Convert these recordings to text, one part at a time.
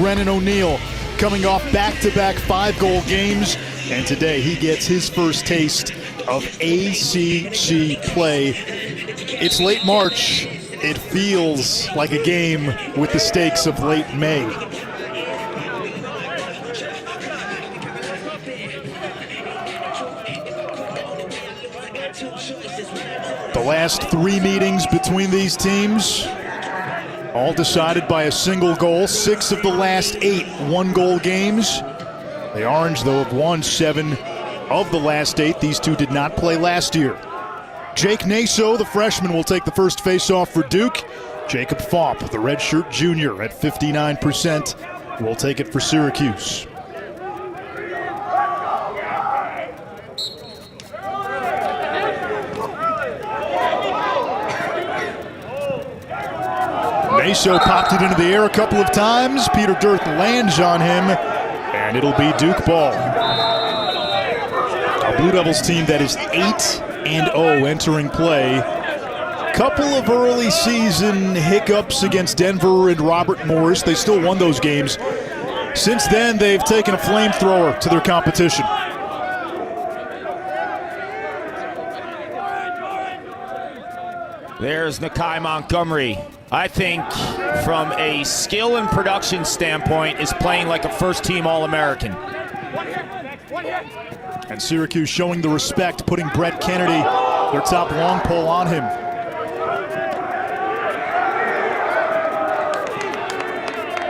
Brennan O'Neill, coming off back-to-back 5-goal games, and today he gets his first taste of ACC play. It's late March. It feels like a game with the stakes of late May. The last 3 meetings between these teams, all decided by a single goal. 6 of the last 8 one-goal games. The Orange, though, have won 7 of the last 8. These two did not play last year. Jake Naso, the freshman, will take the first face-off for Duke. Jacob Faup, the redshirt junior, at 59%, will take it for Syracuse. Naso popped it into the air a couple of times. Peter Dirth lands on him, and it'll be Duke ball. A Blue Devils team that is 8-0 entering play. Couple of early season hiccups against Denver and Robert Morris. They still won those games. Since then, they've taken a flamethrower to their competition. There's Nakai Montgomery. I think from a skill and production standpoint is playing like a first-team All-American. And Syracuse showing the respect, putting Brett Kennedy, their top long pole, on him.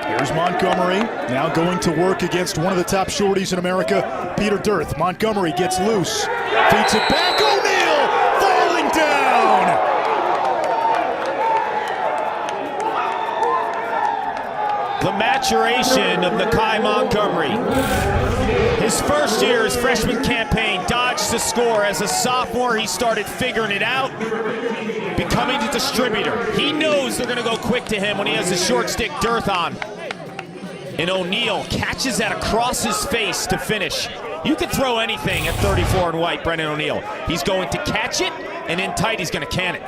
Here's Montgomery, now going to work against one of the top shorties in America, Peter Dirth. Montgomery gets loose, feeds it back, O'Neal falling down! The maturation of Nakai Montgomery. His first year, his freshman campaign, dodged the score. As a sophomore, he started figuring it out, becoming the distributor. He knows they're gonna go quick to him when he has a short stick Dirth on. And O'Neal catches that across his face to finish. You can throw anything at 34 and white, Brennan O'Neal. He's going to catch it, and in tight, he's gonna can it.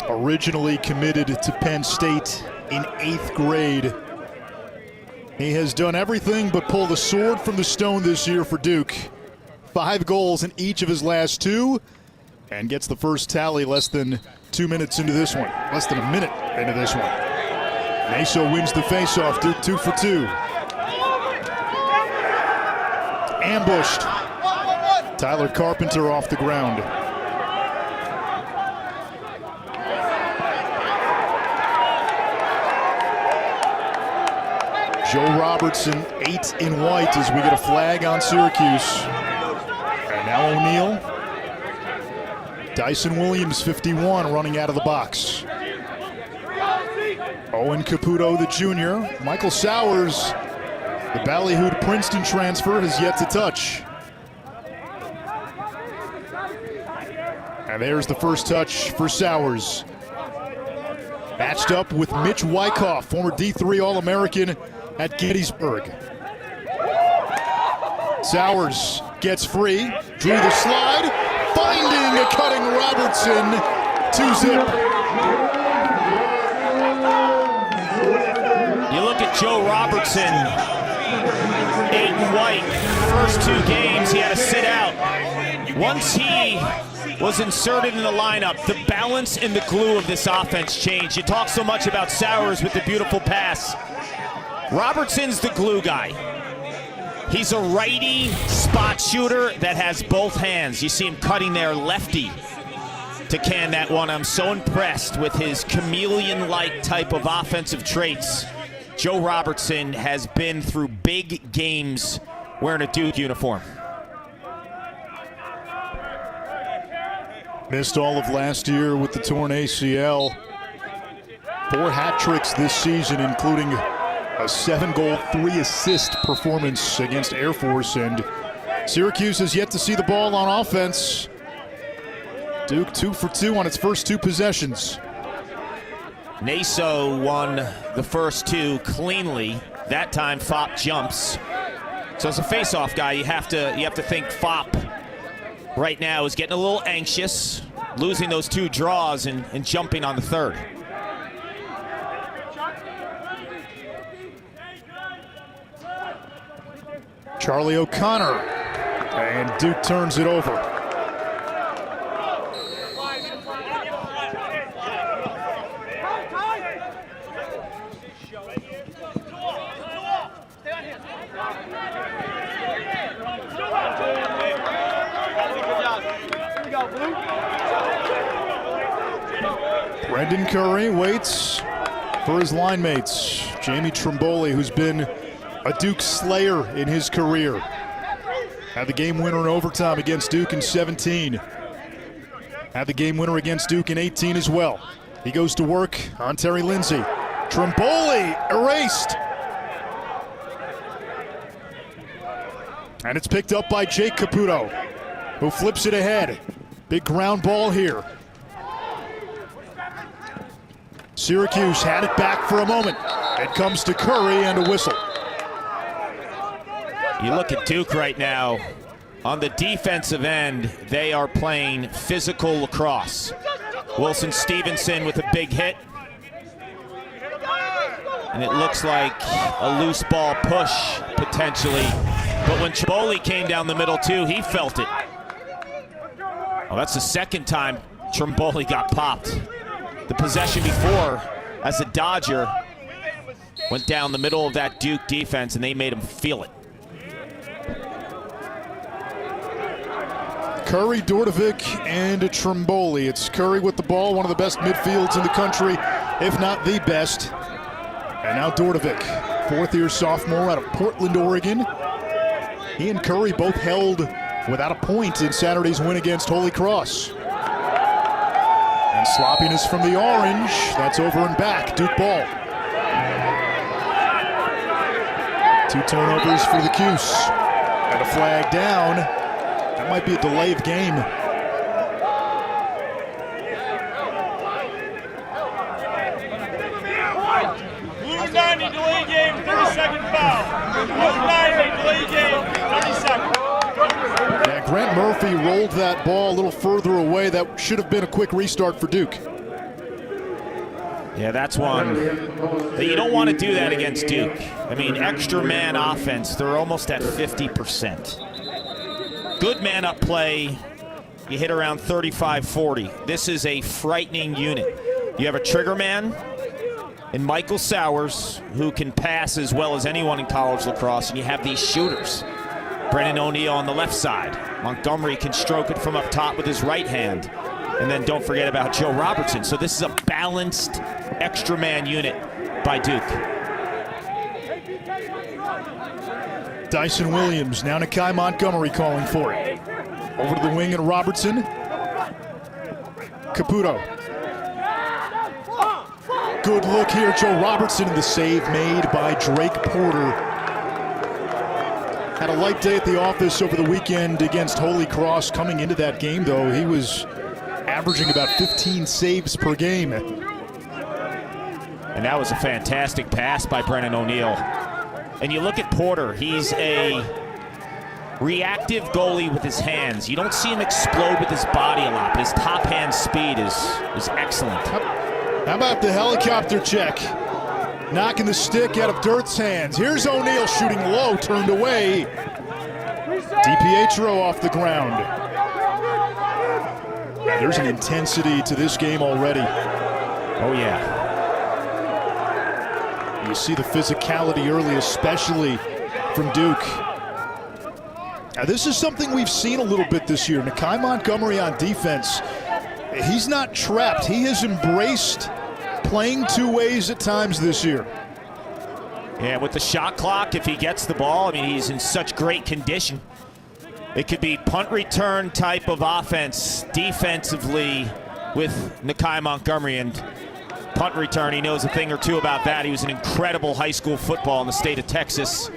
Originally committed to Penn State in 8th grade. He has done everything but pull the sword from the stone this year for Duke. 5 goals in each of his last 2, and gets the first tally less than 2 minutes into this one. Less than a minute into this one. Naso wins the faceoff. Duke 2 for 2. Ambushed. Tyler Carpenter off the ground. Joe Robertson, 8 in white, as we get a flag on Syracuse. And now O'Neal. Dyson Williams, 51, running out of the box. Owen Caputo, the junior. Michael Sowers, the ballyhooed Princeton transfer, has yet to touch. And there's the first touch for Sowers. Matched up with Mitch Wyckoff, former D3 All-American at Gettysburg. Sowers gets free, drew the slide, finding a cutting Robertson, 2-zip. You look at Joe Robertson, 8 in white, first 2 games he had to sit out. Once he was inserted in the lineup, the balance and the glue of this offense changed. You talk so much about Sowers with the beautiful pass. Robertson's the glue guy. He's a righty spot shooter that has both hands. You see him cutting there lefty to can that one. I'm so impressed with his chameleon-like type of offensive traits. Joe Robertson has been through big games wearing a Duke uniform. Missed all of last year with the torn ACL. 4 hat tricks this season, including a 7-goal, 3-assist performance against Air Force, and Syracuse has yet to see the ball on offense. Duke 2 for 2 on its first 2 possessions. Naso won the first 2 cleanly. That time Faup jumps. So as a face-off guy, you have to think Faup right now is getting a little anxious, losing those 2 draws and jumping on the 3rd. Charlie O'Connor, and Duke turns it over. Brendan Curry waits for his line mates. Jamie Trimboli, who's been a Duke slayer in his career. Had the game winner in overtime against Duke in 17. Had the game winner against Duke in 18 as well. He goes to work on Terry Lindsay. Trimboli erased. And it's picked up by Jake Caputo, who flips it ahead. Big ground ball here. Syracuse had it back for a moment. It comes to Curry and a whistle. You look at Duke right now. On the defensive end, they are playing physical lacrosse. Wilson Stevenson with a big hit. And it looks like a loose ball push, potentially. But when Trimboli came down the middle, too, he felt it. Oh, that's the second time Trimboli got popped. The possession before, as a Dodger, went down the middle of that Duke defense, and they made him feel it. Curry, Dordovic, and Trimboli. It's Curry with the ball, one of the best midfields in the country, if not the best. And now Dordovic, fourth-year sophomore out of Portland, Oregon. He and Curry both held without a point in Saturday's win against Holy Cross. And sloppiness from the Orange. That's over and back. Duke ball. 2 turnovers for the Cuse. And a flag down. That might be a delay of game. Blue 90 delay game, 30-second foul. Blue 90 delay game, 30 seconds. Yeah, Grant Murphy rolled that ball a little further away. That should have been a quick restart for Duke. Yeah, that's one that you don't want to do that against Duke. I mean, extra man offense, they're almost at 50%. Good man up play, you hit around 35-40. This is a frightening unit. You have a trigger man in Michael Sowers, who can pass as well as anyone in college lacrosse, and you have these shooters. Brennan O'Neill on the left side. Montgomery can stroke it from up top with his right hand. And then don't forget about Joe Robertson. So this is a balanced extra man unit by Duke. Dyson Williams, now Nakai Montgomery calling for it. Over to the wing and Robertson. Caputo. Good look here, Joe Robertson, and the save made by Drake Porter. Had a light day at the office over the weekend against Holy Cross. Coming into that game, though, he was averaging about 15 saves per game. And that was a fantastic pass by Brennan O'Neill. And you look at Porter, he's a reactive goalie with his hands. You don't see him explode with his body a lot, but his top hand speed is excellent. How about the helicopter check? Knocking the stick out of Dirt's hands. Here's O'Neill shooting low, turned away. DiPietro off the ground. There's an intensity to this game already. Oh, yeah. You see the physicality early, especially from Duke. Now, this is something we've seen a little bit this year. Nakai Montgomery on defense. He's not trapped. He has embraced playing two ways at times this year. Yeah, with the shot clock, if he gets the ball, I mean, he's in such great condition. It could be punt return type of offense defensively with Nakai Montgomery, and punt return, he knows a thing or two about that. He was an incredible high school football in the state of Texas.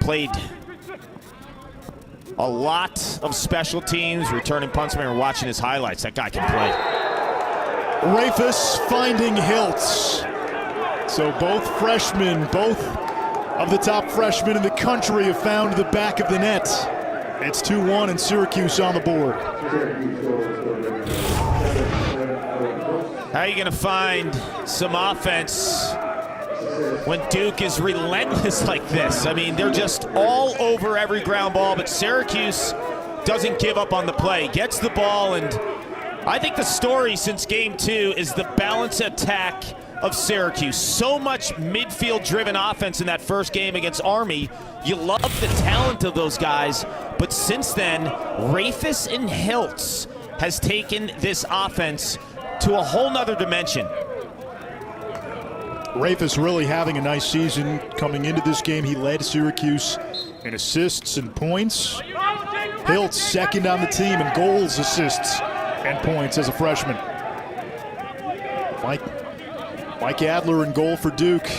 Played a lot of special teams, returning punts. We were watching his highlights. That guy can play. Rafus finding Hiltz. So both freshmen, both of the top freshmen in the country have found the back of the net. It's 2-1 and Syracuse on the board. How are you going to find some offense when Duke is relentless like this. I mean, they're just all over every ground ball, but Syracuse doesn't give up on the play, gets the ball, and I think the story since game 2 is the balance attack of Syracuse. So much midfield-driven offense in that first game against Army. You love the talent of those guys, but since then, Rafis and Hiltz has taken this offense to a whole nother dimension. Rafis really having a nice season coming into this game. He led Syracuse in assists and points. Hiltz second on the team in goals, assists, and points as a freshman. Mike Adler in goal for Duke.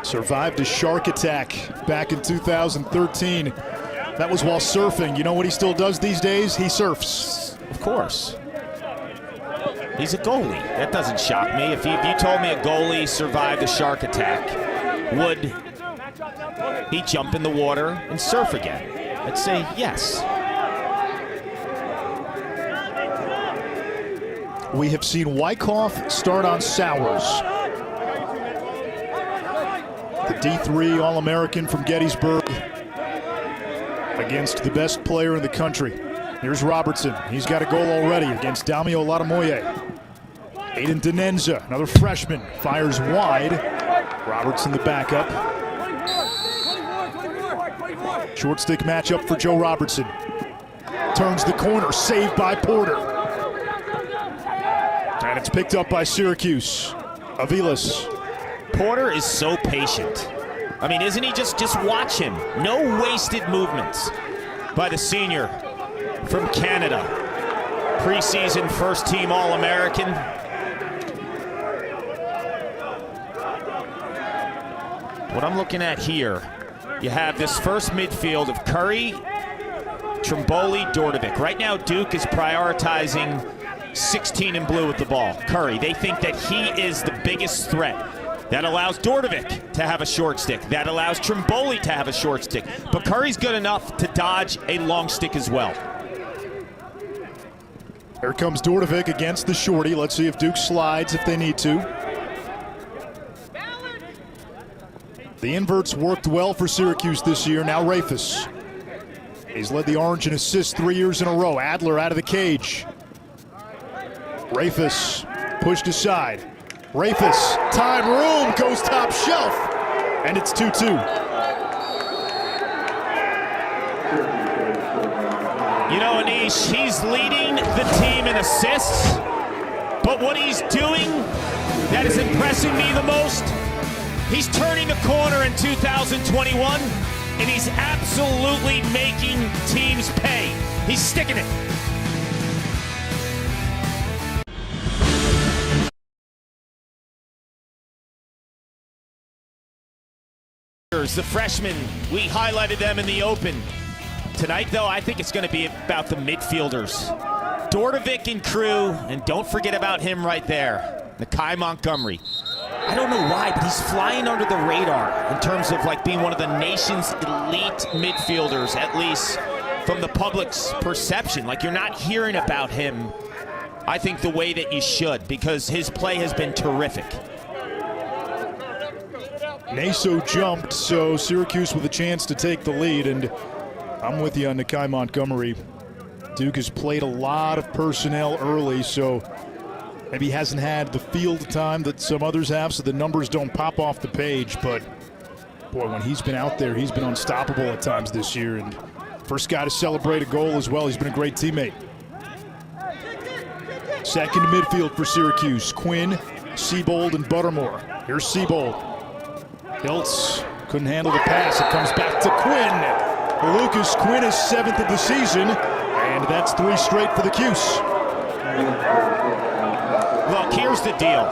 Survived a shark attack back in 2013. That was while surfing. You know what he still does these days? He surfs. Of course. He's a goalie. That doesn't shock me. If you told me a goalie survived a shark attack, would he jump in the water and surf again? I'd say yes. We have seen Wyckoff start on Sowers. The D3 All-American from Gettysburg against the best player in the country. Here's Robertson. He's got a goal already against Damio Latamoye. Aiden Denenza, another freshman, fires wide. Robertson the backup. Short stick matchup for Joe Robertson. Turns the corner, saved by Porter. And it's picked up by Syracuse. Aviles. Porter is so patient. I mean, isn't he just watch him. No wasted movements by the senior from Canada. Preseason first team All-American. What I'm looking at here, you have this first midfield of Curry, Trimboli, Dordovic. Right now, Duke is prioritizing 16 in blue with the ball. Curry, they think that he is the biggest threat. That allows Dordovic to have a short stick. That allows Trimboli to have a short stick. But Curry's good enough to dodge a long stick as well. Here comes Dordovic against the shorty. Let's see if Duke slides if they need to. The inverts worked well for Syracuse this year. Now Rafis. He's led the Orange in assists 3 years in a row. Adler out of the cage. Rafis pushed aside. Rafis, time, room, goes top shelf. And it's 2-2. You know, Anish, he's leading the team in assists, but what he's doing that is impressing me the most, he's turning the corner in 2021, and he's absolutely making teams pay. He's sticking it. The freshmen, we highlighted them in the open. Tonight, though, I think it's going to be about the midfielders. Dordovic and crew, and don't forget about him right there, Nakai Montgomery. I don't know why, but he's flying under the radar in terms of like being one of the nation's elite midfielders, at least from the public's perception. Like, you're not hearing about him, I think, the way that you should, because his play has been terrific. Naso jumped, so Syracuse with a chance to take the lead, and I'm with you on Nakai Montgomery. Duke has played a lot of personnel early, so maybe hasn't had the field time that some others have, so the numbers don't pop off the page, but boy, when he's been out there, he's been unstoppable at times this year, and first guy to celebrate a goal as well. He's been a great teammate. Second midfield for Syracuse, Quinn, Seabold, and Buttermore. Here's Seabold. Hiltz couldn't handle the pass. It comes back to Quinn. Lucas Quinn is 7th of the season, and that's 3 straight for the Cuse. Look, here's the deal.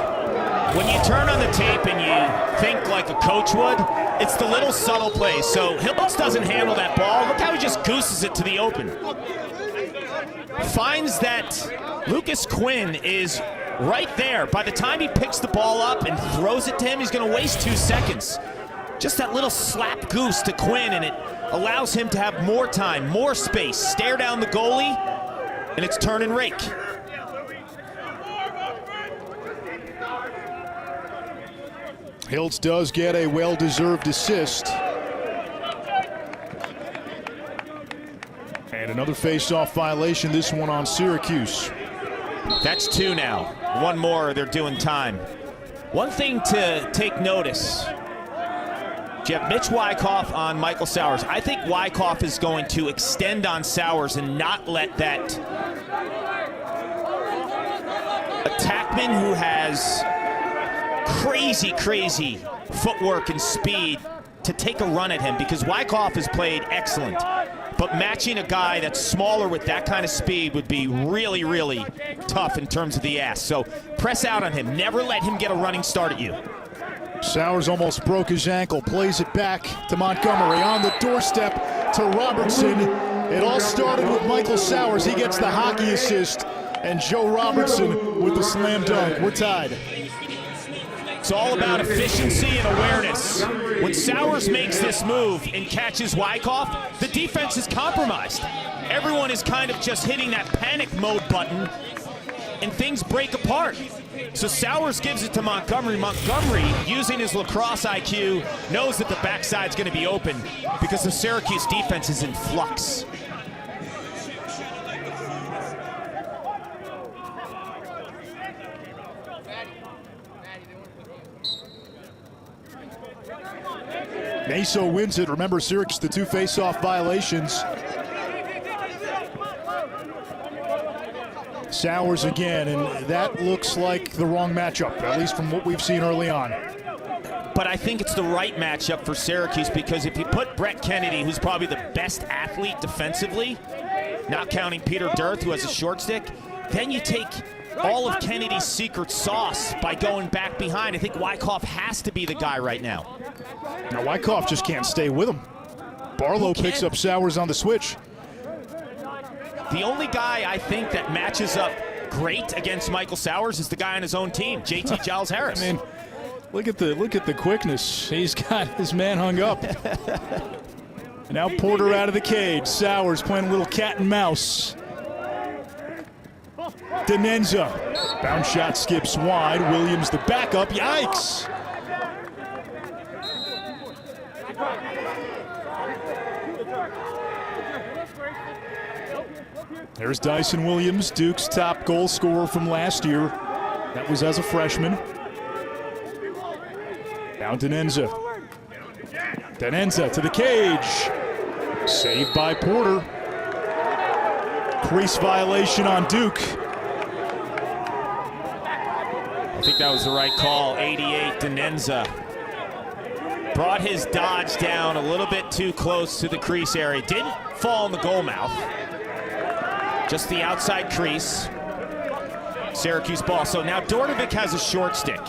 When you turn on the tape and you think like a coach would, it's the little subtle plays. So Hiltz doesn't handle that ball. Look how he just gooses it to the open. Finds that Lucas Quinn is right there. By the time he picks the ball up and throws it to him, he's going to waste 2 seconds. Just that little slap goose to Quinn, and it allows him to have more time, more space, stare down the goalie, and it's turn and rake. Hiltz does get a well-deserved assist. And another face-off violation, this one on Syracuse. That's 2 now. 1 more, they're doing time. One thing to take notice, you have Mitch Wyckoff on Michael Sowers. I think Wyckoff is going to extend on Sowers and not let that attackman who has crazy footwork and speed to take a run at him, because Wyckoff has played excellent. But matching a guy that's smaller with that kind of speed would be really tough in terms of the ass. So press out on him. Never let him get a running start at you. Sowers almost broke his ankle, plays it back to Montgomery on the doorstep to Robertson. It all started with Michael Sowers. He gets the hockey assist, and Joe Robertson with the slam dunk. We're tied. It's all about efficiency and awareness. When Sowers makes this move and catches Wyckoff, the defense is compromised. Everyone is kind of just hitting that panic mode button, and things break apart. So Sowers gives it to Montgomery. Montgomery, using his lacrosse IQ, knows that the backside's going to be open because the Syracuse defense is in flux. Naso wins it. Remember, Syracuse, the 2 face-off violations. Sowers again, and that looks like the wrong matchup, at least from what we've seen early on. But I think it's the right matchup for Syracuse, because if you put Brett Kennedy, who's probably the best athlete defensively, not counting Peter Dirth, who has a short stick, then you take all of Kennedy's secret sauce by going back behind. I think Wyckoff has to be the guy right now. Now, Wyckoff just can't stay with him. Barlow picks up Sowers on the switch. The only guy I think that matches up great against Michael Sowers is the guy on his own team, JT Giles Harris. I mean, look at the quickness. He's got his man hung up. Now Porter out of the cage. Sowers playing a little cat and mouse. Denenza. Bounce shot skips wide. Williams the backup. Yikes! There's Dyson Williams, Duke's top goal scorer from last year. That was as a freshman. Now Denenza. Denenza to the cage. Saved by Porter. Crease violation on Duke. I think that was the right call. 88, Denenza. Brought his dodge down a little bit too close to the crease area. Didn't fall in the goal mouth. Just the outside crease. Syracuse ball. So now Dordovic has a short stick.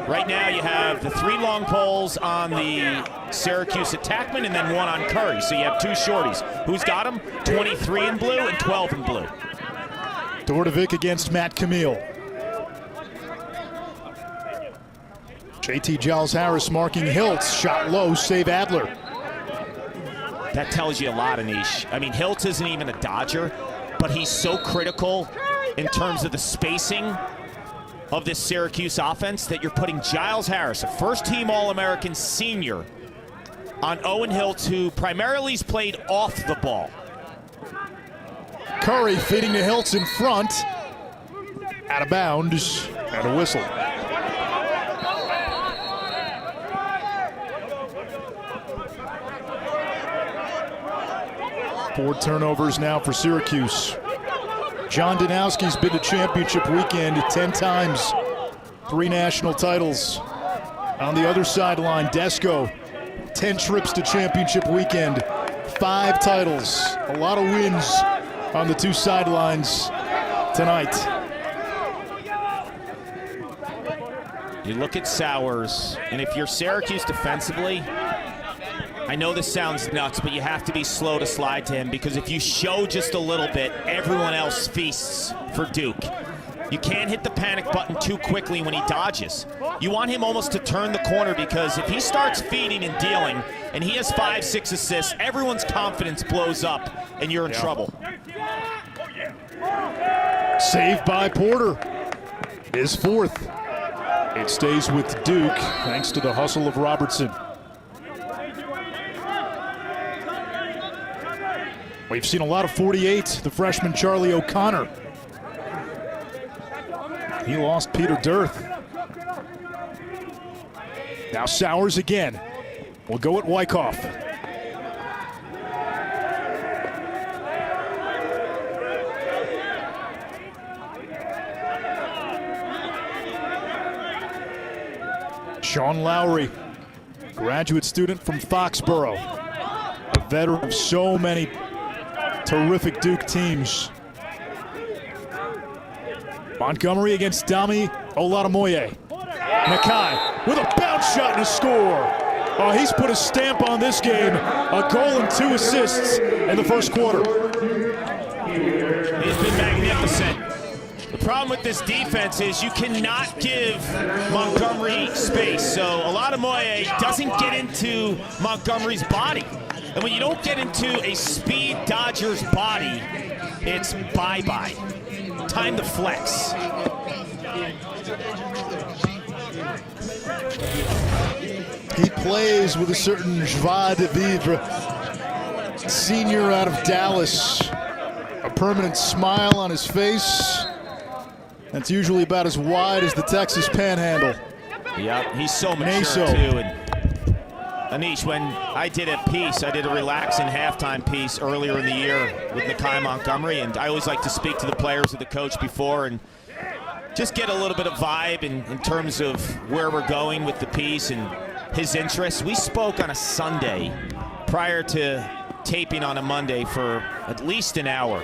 Right now you have the 3 long poles on the Syracuse attackman and then 1 on Curry. So you have 2 shorties. Who's got them? 23 in blue and 12 in blue. Dordovic against Matt Camille. JT Giles Harris marking Hiltz. Shot low, save Adler. That tells you a lot, Anish. I mean, Hiltz isn't even a dodger, but he's so critical in terms of the spacing of this Syracuse offense that you're putting Giles Harris, a first-team All-American senior, on Owen Hiltz, who primarily has played off the ball. Curry feeding to Hiltz in front. Out of bounds, and a whistle. Four turnovers now for Syracuse. John Danowski's been to championship weekend 10 times. 3 national titles. On the other sideline, Desko, 10 trips to championship weekend. 5 titles. A lot of wins on the 2 sidelines tonight. You look at Sowers, and if you're Syracuse defensively, I know this sounds nuts, but you have to be slow to slide to him, because if you show just a little bit, everyone else feasts for Duke. You can't hit the panic button too quickly when he dodges. You want him almost to turn the corner, because if he starts feeding and dealing, and he has 5-6 assists, everyone's confidence blows up, and you're in trouble. Saved by Porter. His 4th. It stays with Duke thanks to the hustle of Robertson. We've seen a lot of 48, the freshman Charlie O'Connor. He lost Peter Dirth. Now Sowers again. We'll go at Wyckoff. Sean Lowry, graduate student from Foxborough, a veteran of so many terrific Duke teams. Montgomery against Dami Oladamoye. Nakai with a bounce shot and a score. Oh, he's put a stamp on this game. A goal and 2 assists in the first quarter. He's been magnificent. The problem with this defense is you cannot give Montgomery space. So Oladamoye doesn't get into Montgomery's body. And when you don't get into a speed Dodgers body, it's bye-bye. Time to flex. He plays with a certain joie de vivre. Senior out of Dallas. A permanent smile on his face. That's usually about as wide as the Texas Panhandle. Yep, he's so mature too. And Anish, when I did a piece, I did a relaxing halftime piece earlier in the year with Nakai Montgomery, and I always like to speak to the players or the coach before and just get a little bit of vibe in terms of where we're going with the piece and his interests. We spoke on a Sunday prior to taping on a Monday for at least an hour.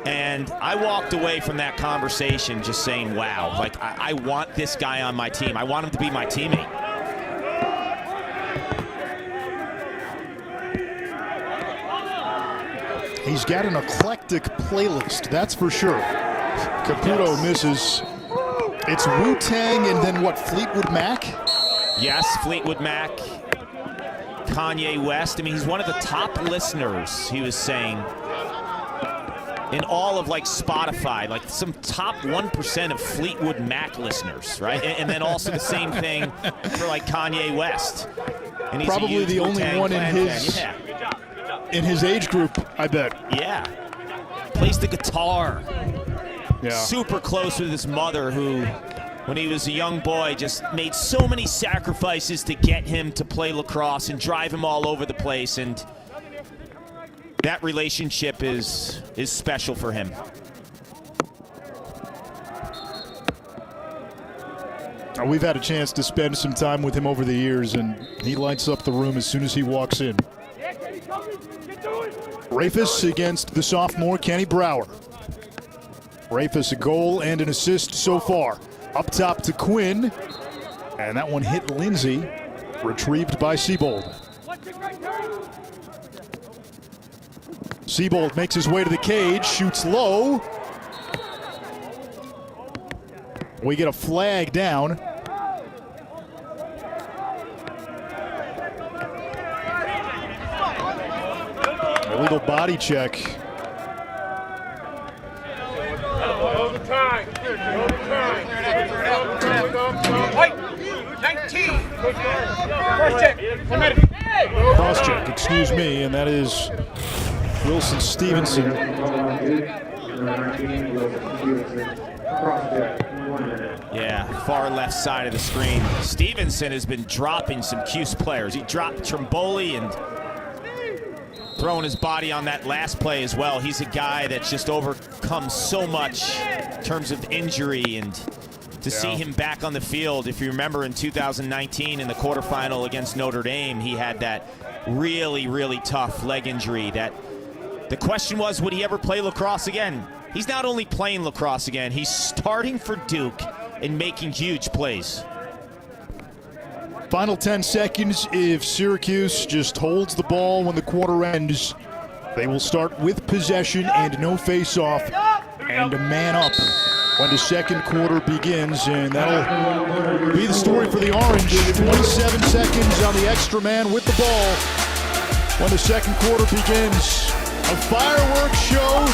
And I walked away from that conversation just saying, wow, like I want this guy on my team. I want him to be my teammate. He's got an eclectic playlist, that's for sure. Caputo misses. It's Wu-Tang and then what, Fleetwood Mac? Yes, Fleetwood Mac, Kanye West. I mean, he's one of the top listeners, he was saying, in all of like Spotify, like some top 1% of Fleetwood Mac listeners, right? And then also the same thing for like Kanye West. And he's probably the only one in his age group, I bet. Yeah. Plays the guitar. Yeah. Super close with his mother, who, when he was a young boy, just made so many sacrifices to get him to play lacrosse and drive him all over the place. And that relationship is special for him. We've had a chance to spend some time with him over the years, and he lights up the room as soon as he walks in. Rafis against the sophomore Kenny Brower. Rafis a goal and an assist so far. Up top to Quinn, and that one hit Lindsay, retrieved by Siebold. Siebold makes his way to the cage, shoots low. We get a flag down. Illegal body check. Overtime. White. 19. Cross check. 1 minute. Cross check, excuse me, and that is Wilson Stevenson. Yeah, far left side of the screen. Stevenson has been dropping some Cuse players. He dropped Trimboli and throwing his body on that last play as well. He's a guy that's just overcome so much in terms of injury, and to see him back on the field, if you remember in 2019 in the quarterfinal against Notre Dame, he had that really, really tough leg injury. That the question was, would he ever play lacrosse again? He's not only playing lacrosse again, he's starting for Duke and making huge plays. Final 10 seconds. If Syracuse just holds the ball when the quarter ends, they will start with possession and no face-off and a man up when the second quarter begins, and that'll be the story for the Orange. 27 seconds on the extra man with the ball when the second quarter begins. A fireworks show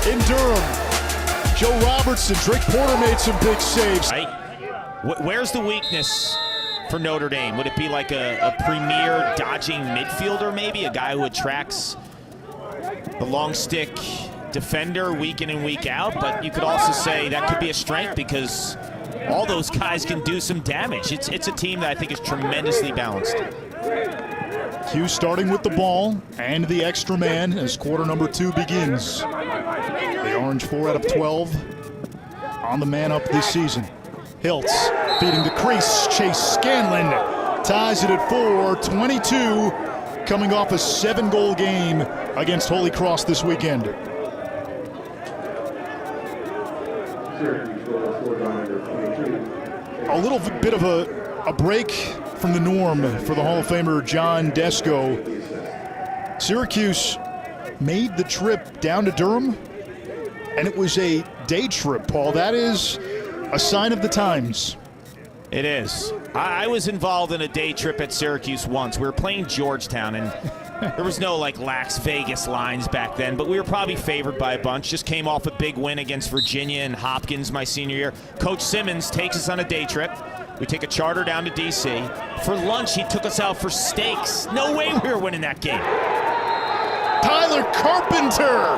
in Durham. Joe Robertson, Drake Porter made some big saves. Right? Where's the weakness for Notre Dame? Would it be like a premier dodging midfielder, maybe? A guy who attracts the long stick defender week in and week out? But you could also say that could be a strength because all those guys can do some damage. It's a team that I think is tremendously balanced. Hughes starting with the ball and the extra man as quarter number 2 begins. The Orange 4 out of 12 on the man up this season. Hiltz feeding the crease. Chase Scanlon ties it at 4, 22, coming off a 7-goal game against Holy Cross this weekend. A little bit of a break from the norm for the Hall of Famer John Desko. Syracuse made the trip down to Durham, and it was a day trip, Paul. That is a sign of the times. It is. I was involved in a day trip at Syracuse once. We were playing Georgetown, and there was no like Las Vegas lines back then, but we were probably favored by a bunch. Just came off a big win against Virginia and Hopkins my senior year. Coach Simmons takes us on a day trip. We take a charter down to D.C. For lunch, he took us out for steaks. No way we were winning that game. Tyler Carpenter!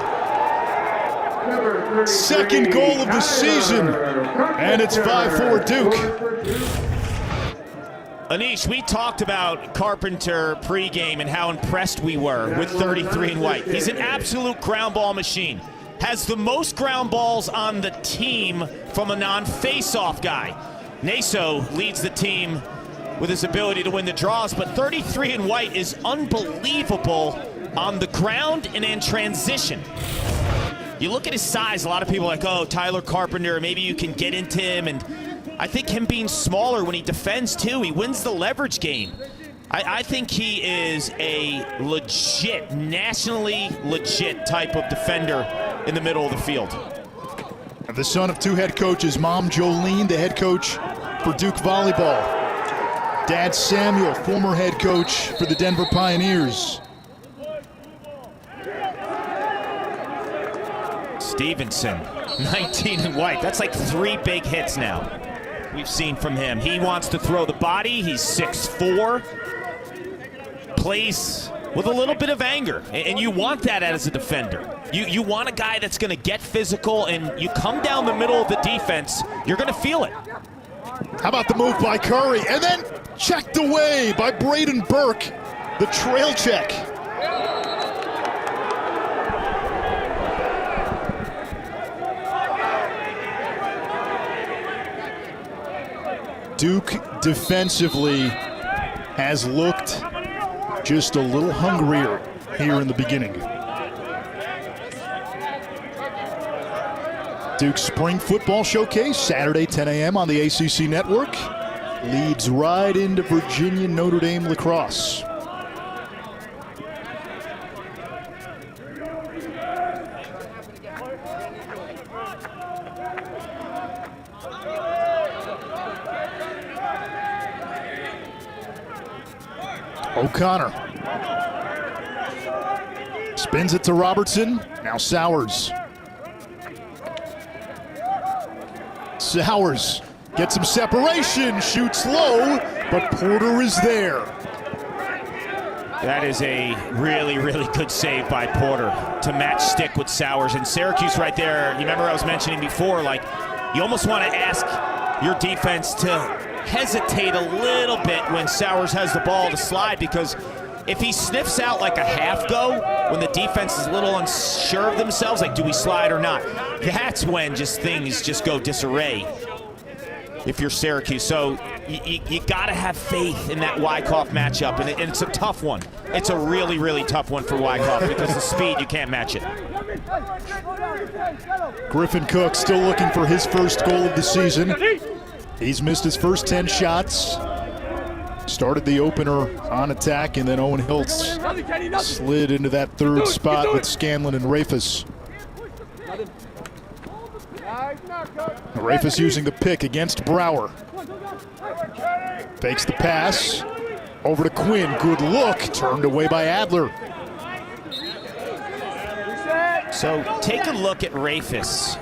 Second goal of the season, and it's 5-4 Duke. Anish, we talked about Carpenter pregame and how impressed we were with 33 and white. He's an absolute ground ball machine. Has the most ground balls on the team from a non-face-off guy. Naso leads the team with his ability to win the draws, but 33 and white is unbelievable on the ground and in transition. You look at his size, a lot of people are like, oh, Tyler Carpenter, maybe you can get into him, and I think him being smaller when he defends too, he wins the leverage game. I think he is a legit, nationally legit type of defender in the middle of the field. The son of 2 head coaches, Mom Jolene, the head coach for Duke Volleyball. Dad Samuel, former head coach for the Denver Pioneers. Stevenson, 19 and white. That's like 3 big hits now we've seen from him. He wants to throw the body. He's 6'4". Plays with a little bit of anger, and you want that as a defender. You want a guy that's going to get physical, and you come down the middle of the defense, you're going to feel it. How about the move by Curry, and then checked away by Braden Burke, the trail check. Duke defensively has looked just a little hungrier here in the beginning. Duke's Spring Football Showcase, Saturday, 10 a.m. on the ACC Network, leads right into Virginia Notre Dame Lacrosse. O'Connor spins it to Robertson. Now Sowers. Sowers gets some separation, shoots low, but Porter is there. That is a really, really good save by Porter to match stick with Sowers. And Syracuse right there, you remember I was mentioning before, like you almost want to ask your defense to hesitate a little bit when Sowers has the ball to slide, because if he sniffs out like a half go when the defense is a little unsure of themselves, like do we slide or not, that's when things just go disarray if you're Syracuse. So you got to have faith in that Wyckoff matchup, and it's a tough one. It's a really, really tough one for Wyckoff because the speed, you can't match it. Griffin Cook still looking for his first goal of the season. He's missed his first 10 shots. Started the opener on attack, and then Owen Hiltz slid into that third spot with Scanlon and Rafis. Rafis using the pick against Brower. Fakes the pass. Over to Quinn. Good look. Turned away by Adler. So take a look at Rafis.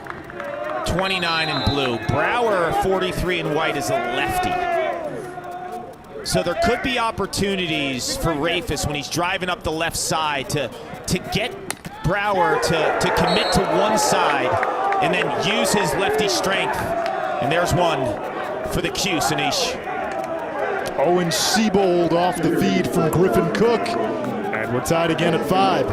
29 in blue. Brower, 43 in white, is a lefty. So there could be opportunities for Rafis when he's driving up the left side to get Brower to commit to one side and then use his lefty strength. And there's one for the Q, Sanish. Owen Siebold off the feed from Griffin Cook. And we're tied again at 5.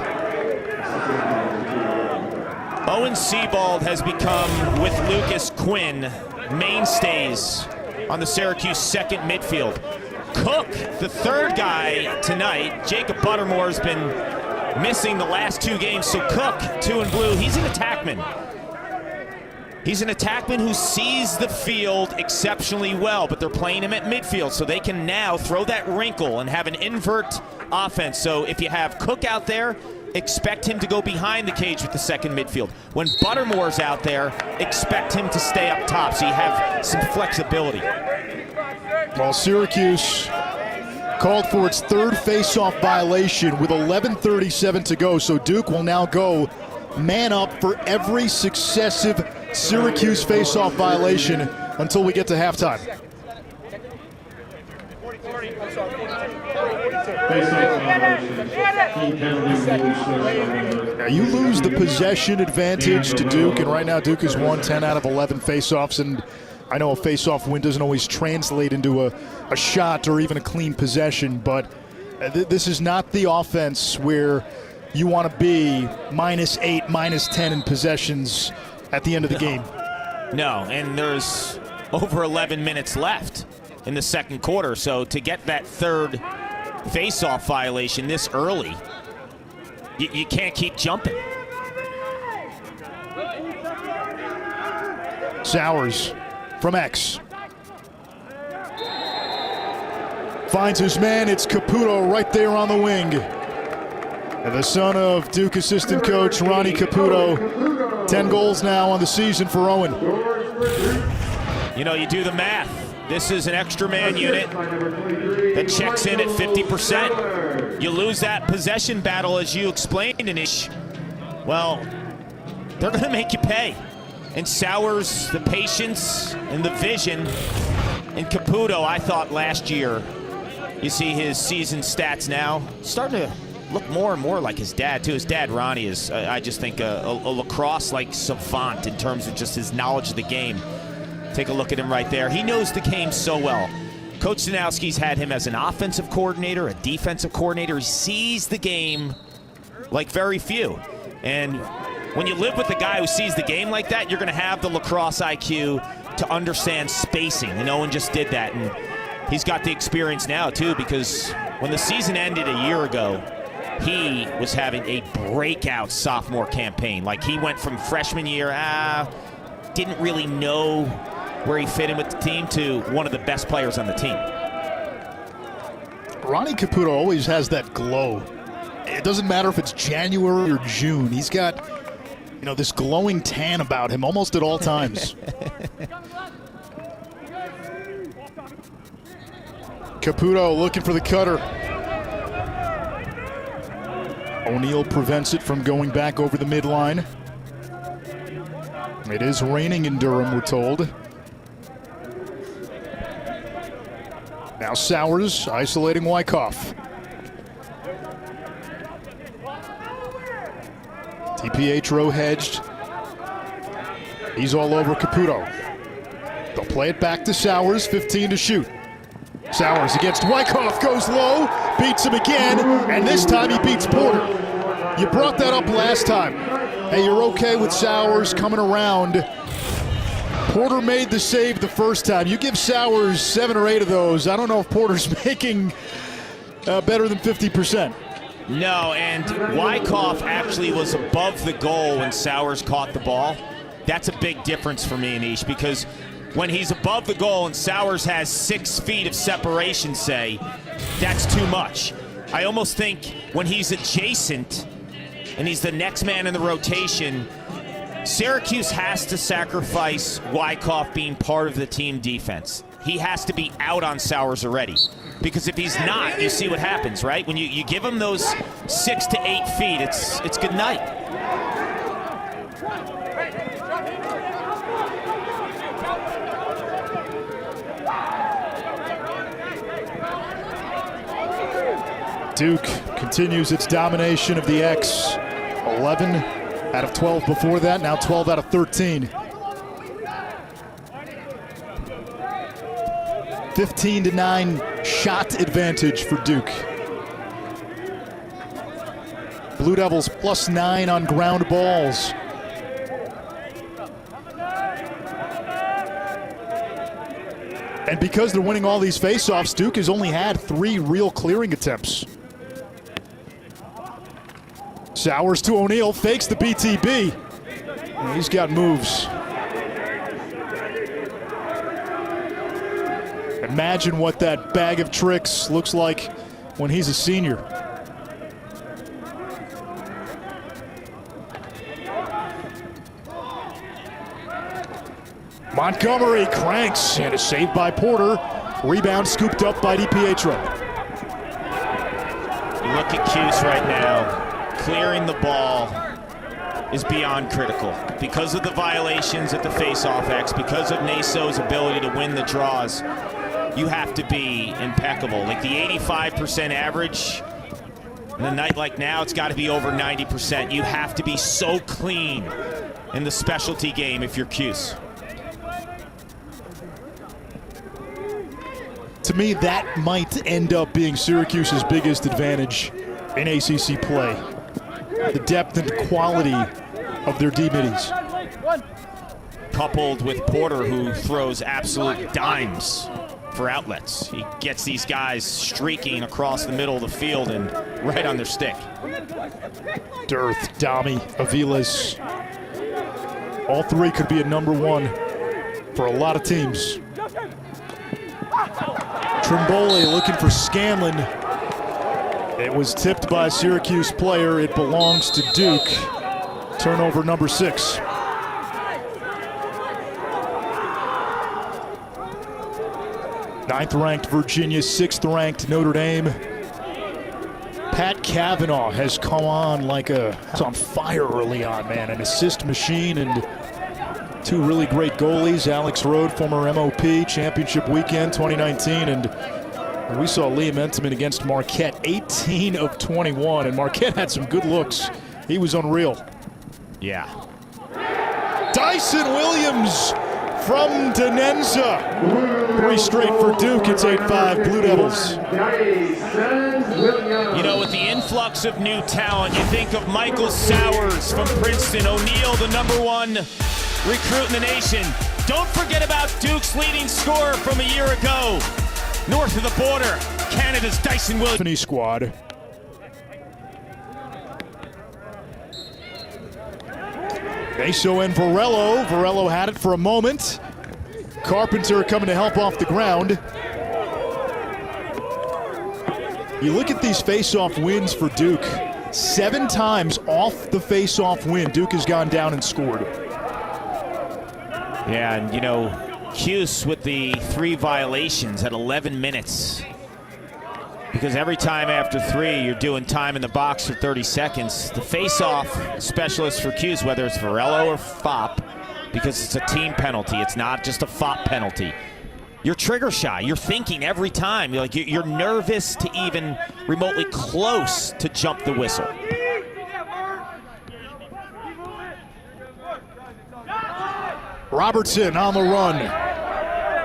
Owen Siebold has become, with Lucas Quinn, mainstays on the Syracuse second midfield. Cook, the third guy tonight. Jacob Buttermore's been missing the last 2 games, so Cook, 2 in blue, he's an attackman. He's an attackman who sees the field exceptionally well, but they're playing him at midfield, so they can now throw that wrinkle and have an invert offense. So if you have Cook out there, expect him to go behind the cage with the second midfield. When Buttermore's out there, expect him to stay up top, so you have some flexibility. Well, Syracuse called for its third face-off violation with 11:37 to go, so Duke will now go man up for every successive Syracuse face-off violation until we get to halftime. Now you lose the possession advantage to Duke, and right now Duke has won 10 out of 11 face-offs, and I know a face-off win doesn't always translate into a shot or even a clean possession, but this is not the offense where you want to be -8, -10 in possessions at the end of the game. No, and there's over 11 minutes left in the second quarter, so to get that third face-off violation this early, you can't keep jumping. Sowers from X. Finds his man, it's Caputo right there on the wing. And the son of Duke assistant coach Ronnie Caputo. 10 goals now on the season for Owen. You know, you do the math. This is an extra man unit that checks in at 50%. You lose that possession battle, as you explained, Anish. Well, they're going to make you pay. And Sowers, the patience and the vision. And Caputo, I thought last year, you see his season stats now, starting to look more and more like his dad, too. His dad, Ronnie, is, I just think, a lacrosse-like savant in terms of just his knowledge of the game. Take a look at him right there. He knows the game so well. Coach Stanowski's had him as an offensive coordinator, a defensive coordinator. He sees the game like very few. And when you live with a guy who sees the game like that, you're going to have the lacrosse IQ to understand spacing. And Owen just did that. And he's got the experience now, too, because when the season ended a year ago, he was having a breakout sophomore campaign. Like, he went from freshman year, didn't really know where he fit in with the team, to one of the best players on the team. Ronnie Caputo always has that glow. It doesn't matter if it's January or June. He's got, you know, this glowing tan about him almost at all times. Caputo looking for the cutter. O'Neal prevents it from going back over the midline. It is raining in Durham, we're told. Now Sowers isolating Wyckoff. TPH row hedged. He's all over Caputo. They'll play it back to Sowers, 15 to shoot. Sowers against Wyckoff, goes low, beats him again, and this time he beats Porter. You brought that up last time. Hey, you're okay with Sowers coming around. Porter made the save the first time. You give Sowers 7 or 8 of those, I don't know if Porter's making better than 50%. No, and Wyckoff actually was above the goal when Sowers caught the ball. That's a big difference for me, Anish, because when he's above the goal and Sowers has 6 feet of separation, say, that's too much. I almost think when he's adjacent and he's the next man in the rotation, Syracuse has to sacrifice Wyckoff being part of the team defense. He has to be out on Sowers already. Because if he's not, you see what happens, right? When you give him those 6 to 8 feet, it's good night. Duke continues its domination of the X. 11 out of 12 before that, now 12 out of 13. 15-9 shot advantage for Duke. Blue Devils +9 on ground balls. And because they're winning all these faceoffs, Duke has only had 3 real clearing attempts. Sowers to O'Neal, fakes the BTB. And he's got moves. Imagine what that bag of tricks looks like when he's a senior. Montgomery cranks, and a save by Porter. Rebound scooped up by DiPietro. Look at Cuse right now. Clearing the ball is beyond critical. Because of the violations at the face-off X, because of Naso's ability to win the draws, you have to be impeccable. Like the 85% average, in a night like now, it's got to be over 90%. You have to be so clean in the specialty game if you're Cuse. To me, that might end up being Syracuse's biggest advantage in ACC play. The depth and quality of their D-middies. Coupled with Porter, who throws absolute dimes for outlets. He gets these guys streaking across the middle of the field and right on their stick. Dearth, Dami, Aviles. All 3 could be a #1 for a lot of teams. Trimboli looking for Scanlon. It was tipped by a Syracuse player. It belongs to Duke. Turnover number 6. Ninth-ranked Virginia, 6th-ranked Notre Dame. Pat Cavanaugh has come on like it's on fire early on, man. An assist machine and 2 really great goalies. Alex Rode, former MOP, championship weekend 2019, and we saw Liam Entenmann against Marquette, 18 of 21, and Marquette had some good looks. He was unreal. Yeah. Dyson Williams from Denenza. 3 straight for Duke. It's 8-5 Blue Devils. You know, with the influx of new talent, you think of Michael Sowers from Princeton, O'Neal, the #1 recruit in the nation. Don't forget about Duke's leading scorer from a year ago. North of the border, Canada's Dyson Williams. Squad. Naso and Varello. Varello had it for a moment. Carpenter coming to help off the ground. You look at these face-off wins for Duke. 7 times off the face-off win, Duke has gone down and scored. Yeah, and you know, Cuse with the 3 violations at 11 minutes. Because every time after 3, you're doing time in the box for 30 seconds. The face-off specialist for Cuse, whether it's Varello or Fopp, because it's a team penalty, it's not just a Fopp penalty. You're trigger shy. You're thinking every time. You're nervous to even remotely close to jump the whistle. Robertson on the run.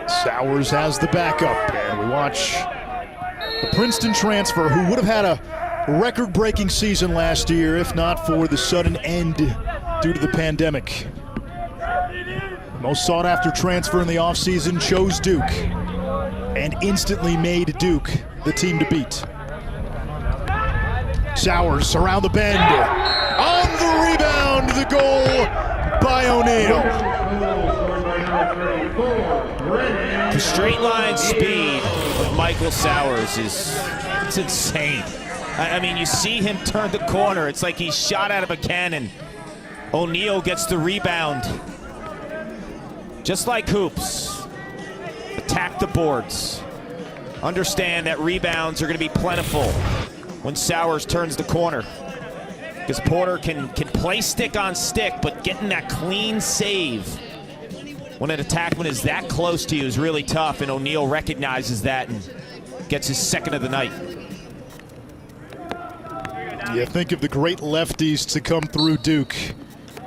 Sowers has the backup, and we watch the Princeton transfer, who would have had a record-breaking season last year if not for the sudden end due to the pandemic. Most sought-after transfer in the offseason chose Duke and instantly made Duke the team to beat. Sowers around the bend. On the rebound, the goal by O'Neal. The straight line speed of Michael Sowers it's insane. I mean, you see him turn the corner. It's like he's shot out of a cannon. O'Neal gets the rebound. Just like hoops, attack the boards. Understand that rebounds are going to be plentiful when Sowers turns the corner. Because Porter can play stick on stick, but getting that clean save when an attackman is that close to you is really tough, and O'Neal recognizes that and gets his 2nd of the night. You think of the great lefties to come through Duke.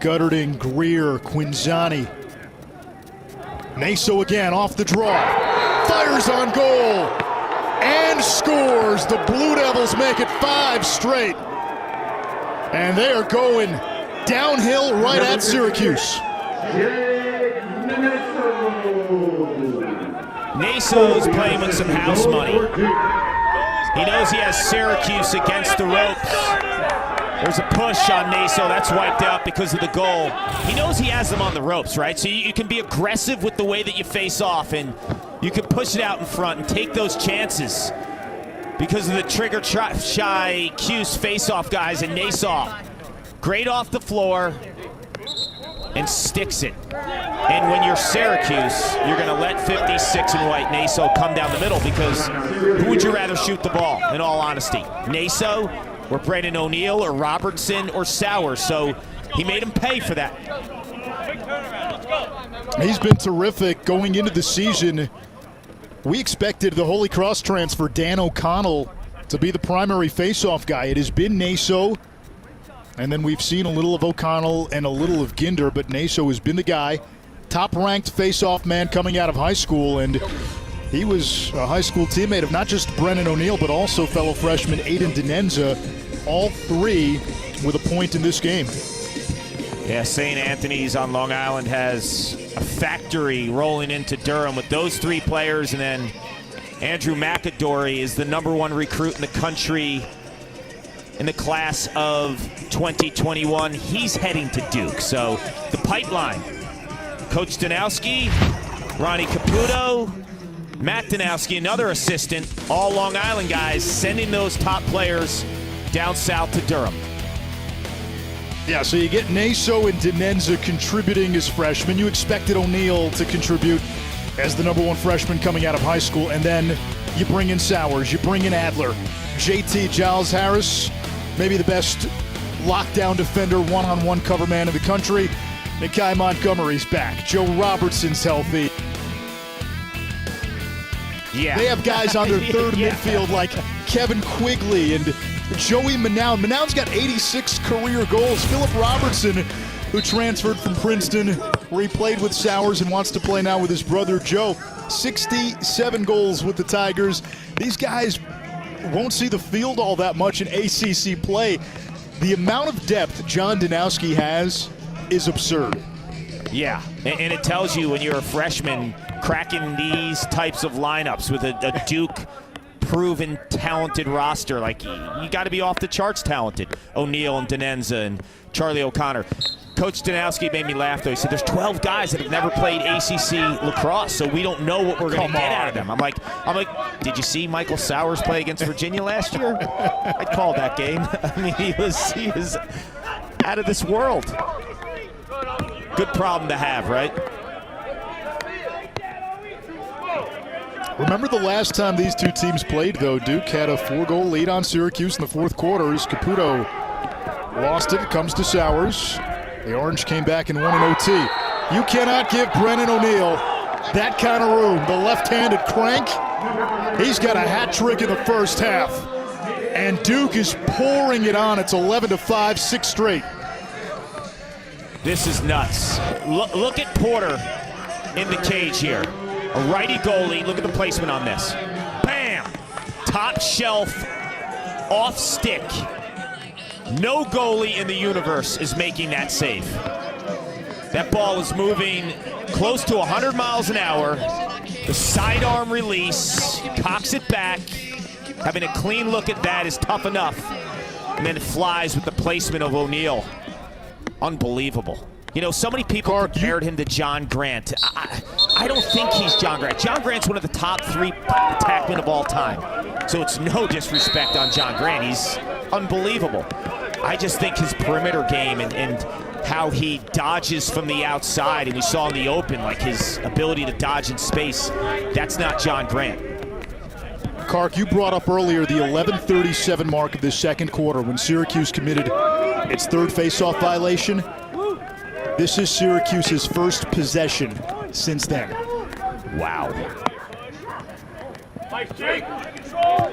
Gutterding, Greer, Quinzani. Naso again off the draw. Fires on goal. And scores. The Blue Devils make it 5 straight. And they are going downhill right at Syracuse. Naso's playing with some house money. He knows he has Syracuse against the ropes. There's a push on Naso. That's wiped out because of the goal. He knows he has them on the ropes, right? So you can be aggressive with the way that you face off, and you can push it out in front and take those chances because of the trigger-shy Cuse face-off guys. And Naso, great off the floor, and sticks it. And when you're Syracuse, you're going to let 56 and white Naso come down the middle, because who would you rather shoot the ball, in all honesty? Naso or Brennan O'Neill or Robertson or Sauer? So he made him pay for that. He's been terrific going into the season. We expected the Holy Cross transfer, Dan O'Connell, to be the primary face-off guy. It has been Naso. And then we've seen a little of O'Connell and a little of Ginder, but Naso has been the guy. Top-ranked face-off man coming out of high school, and he was a high school teammate of not just Brennan O'Neill, but also fellow freshman Aiden Dinenza, all 3 with a point in this game. Yeah, St. Anthony's on Long Island has a factory rolling into Durham with those 3 players, and then Andrew McAdory is the #1 recruit in the country in the class of 2021. He's heading to Duke. So the pipeline, Coach Danowski, Ronnie Caputo, Matt Danowski, another assistant, all Long Island guys, sending those top players down south to Durham. Yeah, so you get Naso and Dinenza contributing as freshmen. You expected O'Neill to contribute as the #1 freshman coming out of high school, and then you bring in Sowers, you bring in Adler. JT Giles Harris, maybe the best lockdown defender, one-on-one cover man in the country. Nikai Montgomery's back. Joe Robertson's healthy. Yeah. They have guys on their third midfield like Kevin Quigley and Joey Manown. Manown's got 86 career goals. Philip Robertson, who transferred from Princeton, where he played with Sowers and wants to play now with his brother Joe. 67 goals with the Tigers. These guys won't see the field all that much in ACC play. The amount of depth John Danowski has is absurd. Yeah, and it tells you when you're a freshman cracking these types of lineups with a Duke proven talented roster, like you got to be off the charts talented. O'Neill and Dinenza and Charlie O'Connor. Coach Danowski made me laugh though. He said there's 12 guys that have never played ACC lacrosse, so we don't know what we're going to get out of them. I'm like, did you see Michael Sowers play against Virginia last year? I'd call that game. I mean, he was out of this world. Good problem to have, right? Remember the last time these two teams played, though? Duke had a 4-goal lead on Syracuse in the fourth quarter as Caputo lost it. It comes to Sowers. The Orange came back and won an OT. You cannot give Brennan O'Neill that kind of room. The left-handed crank. He's got a hat trick in the first half. And Duke is pouring it on. It's 11-5, 6 straight. This is nuts. Look at Porter in the cage here. A righty goalie. Look at the placement on this. Bam! Top shelf, off stick. No goalie in the universe is making that save. That ball is moving close to 100 miles an hour. The sidearm release, cocks it back. Having a clean look at that is tough enough. And then it flies with the placement of O'Neill. Unbelievable. You know, so many people compared him to John Grant. I don't think he's John Grant. John Grant's one of the top 3 attackmen of all time. So it's no disrespect on John Grant. He's unbelievable. I just think his perimeter game and how he dodges from the outside, and we saw in the open, like his ability to dodge in space, that's not John Grant. Kark, you brought up earlier the 11:37 mark of the second quarter when Syracuse committed its third face-off violation. This is Syracuse's first possession since then. Wow.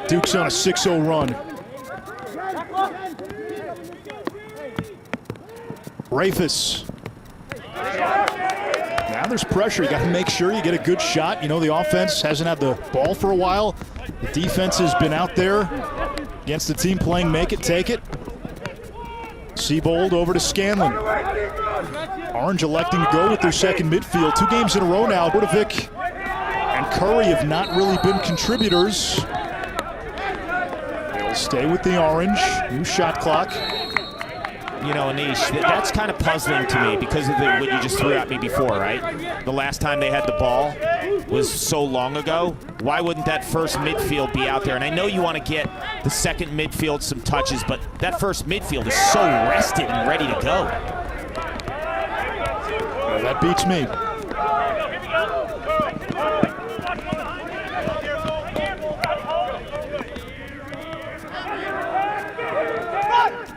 Duke's on a 6-0 run. Rafis. Now there's pressure. You got to make sure you get a good shot. You know, the offense hasn't had the ball for a while. The defense has been out there against the team playing make it, take it. Seabold over to Scanlon. Orange electing to go with their second midfield. 2 games in a row now. Bordovic and Curry have not really been contributors. They'll stay with the orange. New shot clock. You know, Anish, that's kind of puzzling to me because of what you just threw at me before, right? The last time they had the ball was so long ago. Why wouldn't that first midfield be out there? And I know you want to get the second midfield some touches, but that first midfield is so rested and ready to go. Well, that beats me.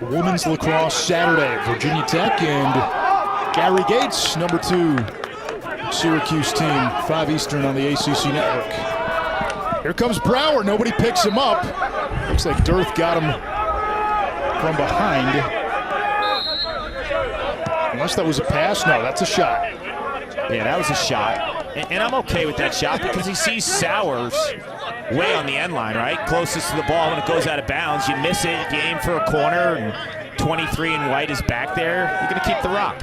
Women's lacrosse Saturday, Virginia Tech and Gary Gates, number 2 Syracuse team, 5 Eastern on the ACC network. Here comes Brower, nobody picks him up. Looks like Dearth got him from behind. Unless that was a pass, no, that's a shot. Yeah, that was a shot. And I'm okay with that shot because he sees Sowers way on the end line, right? Closest to the ball when it goes out of bounds. You miss it, you aim for a corner, and 23 in white is back there. You're going to keep the rock.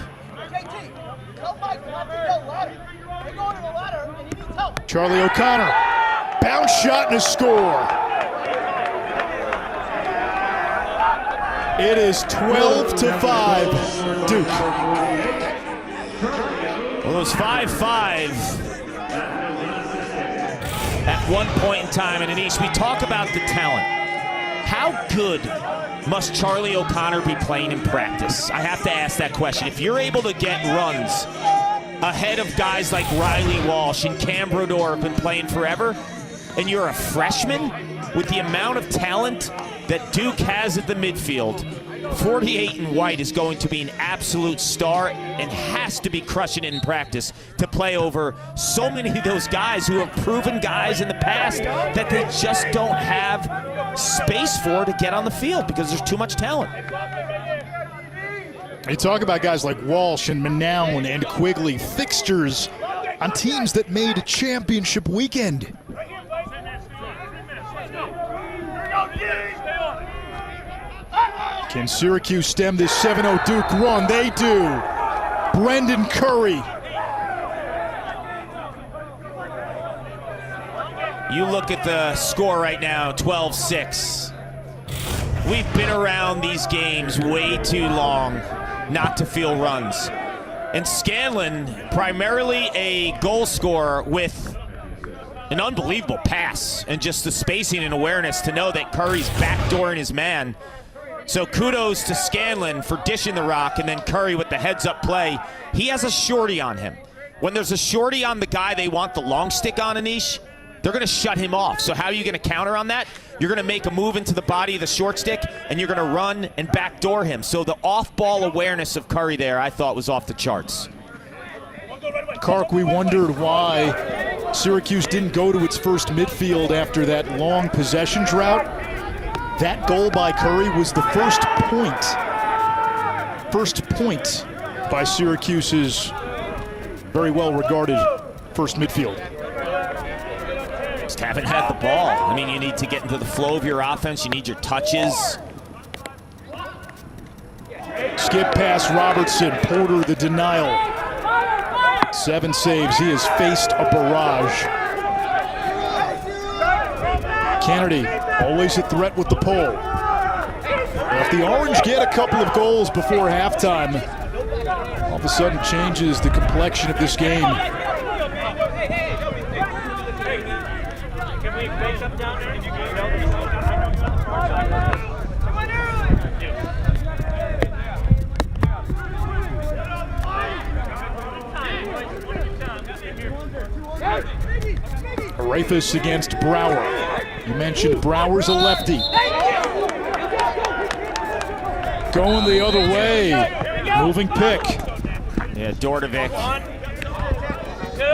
Charlie O'Connor, bounce shot and a score. It is 12-5, Duke. Well, it was 5-5 at one point in time. And Anish, we talk about the talent. How good must Charlie O'Connor be playing in practice? I have to ask that question. If you're able to get runs ahead of guys like Riley Walsh and Cam Brodeur have been playing forever, and you're a freshman with the amount of talent that Duke has at the midfield, 48 in white is going to be an absolute star and has to be crushing it in practice to play over so many of those guys who have proven guys in the past that they just don't have space for to get on the field because there's too much talent. You talk about guys like Walsh and Manown and Quigley, fixtures on teams that made a championship weekend. Can Syracuse stem this 7-0 Duke run? They do. Brendan Curry. You look at the score right now, 12-6. We've been around these games way too long not to feel runs. And Scanlon, primarily a goal scorer with an unbelievable pass and just the spacing and awareness to know that Curry's backdooring his man. So kudos to Scanlon for dishing the rock, and then Curry with the heads-up play. He has a shorty on him. When there's a shorty on the guy they want the long stick on, Anish, they're going to shut him off. So how are you going to counter on that? You're going to make a move into the body of the short stick, and you're going to run and backdoor him. So the off-ball awareness of Curry there, I thought, was off the charts. Kark, we wondered why Syracuse didn't go to its first midfield after that long possession drought. That goal by Curry was the first point by Syracuse's very well-regarded first midfield. Just haven't had the ball. I mean, you need to get into the flow of your offense. You need your touches. Skip past Robertson, Porter the denial. 7 saves, he has faced a barrage. Kennedy, always a threat with the pole. If the Orange get a couple of goals before halftime, all of a sudden changes the complexion of this game. Rafis against Brower. You mentioned Brower's a lefty. Going the other way. Moving pick. Yeah, Dordovic.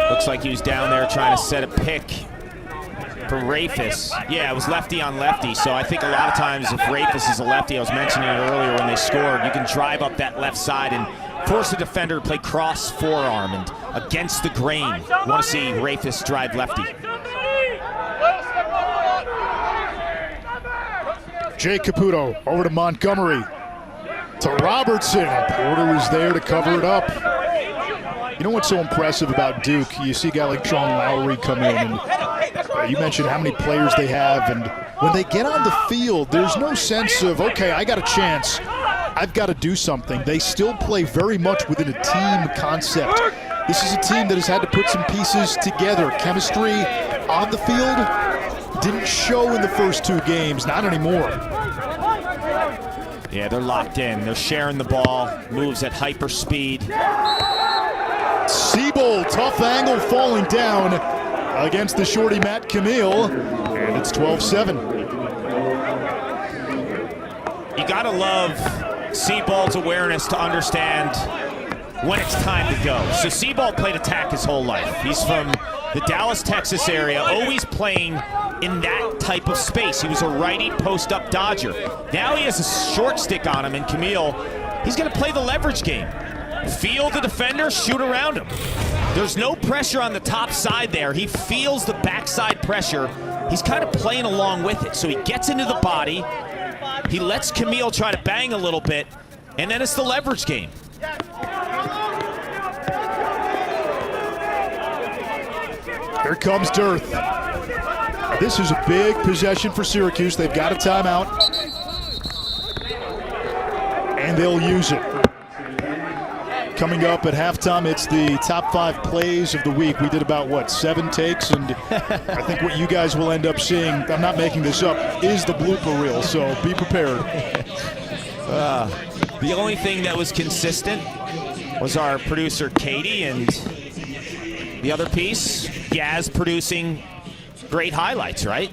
Looks like he was down there trying to set a pick. for Rafis. Yeah, it was lefty on lefty. So I think a lot of times if Rafis is a lefty, I was mentioning it earlier when they scored, you can drive up that left side and force the defender to play cross forearm and against the grain. You want to see Rafis drive lefty. Jake Caputo over to Montgomery. To Robertson. Porter is there to cover it up. You know what's so impressive about Duke? You see a guy like Sean Lowry come in, and you mentioned how many players they have, and when they get on the field, there's no sense of, okay, I got a chance, I've got to do something. They still play very much within a team concept. This is a team that has had to put some pieces together. Chemistry on the field didn't show in the first 2 games, not anymore. Yeah, they're locked in. They're sharing the ball, moves at hyper speed. Siebold, tough angle, falling down against the shorty Matt Camille, and it's 12-7. You gotta love Siebold's awareness to understand when it's time to go. So Siebold played attack his whole life. He's from the Dallas, Texas area, always playing in that type of space. He was a righty post-up dodger. Now he has a short stick on him, and Camille, he's gonna play the leverage game. Feel the defender, shoot around him. There's no pressure on the top side there. He feels the backside pressure. He's kind of playing along with it. So he gets into the body. He lets Camille try to bang a little bit, and then it's the leverage game. Here comes Dearth. This is a big possession for Syracuse. They've got a timeout, and they'll use it. Coming up at halftime, it's the top 5 plays of the week. We did about, 7 takes, and I think what you guys will end up seeing, I'm not making this up, is the blooper reel, so be prepared. The only thing that was consistent was our producer, Katie, and the other piece, Yaz, producing great highlights, right?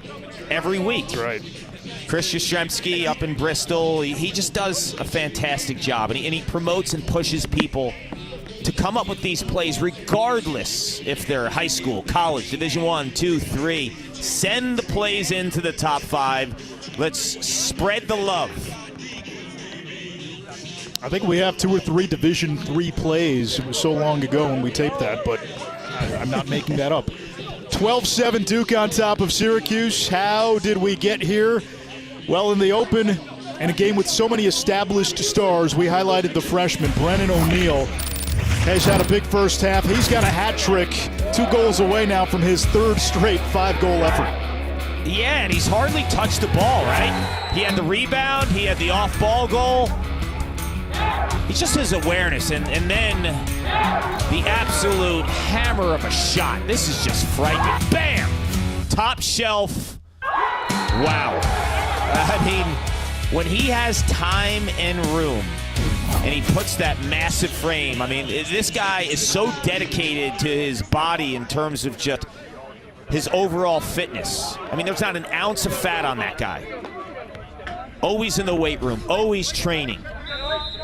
Every week. That's right. Chris Yastrzemski up in Bristol, he just does a fantastic job, and he promotes and pushes people to come up with these plays regardless if they're high school, college, Division I, II, III. Send the plays into the top 5. Let's spread the love. I think we have 2 or 3 Division III plays. It was so long ago when we taped that, but I'm not making that up. 12-7 Duke on top of Syracuse. How did we get here? Well, in the open, and a game with so many established stars, we highlighted the freshman, Brennan O'Neill, has had a big first half. He's got a hat trick, 2 goals away now from his 3rd straight 5-goal effort. Yeah, and he's hardly touched the ball, right? He had the rebound, he had the off-ball goal. It's just his awareness, and then the absolute hammer of a shot. This is just frightening. Bam! Top shelf. Wow. I mean, when he has time and room, and he puts that massive frame, I mean, this guy is so dedicated to his body in terms of just his overall fitness. I mean, there's not an ounce of fat on that guy. Always in the weight room, always training.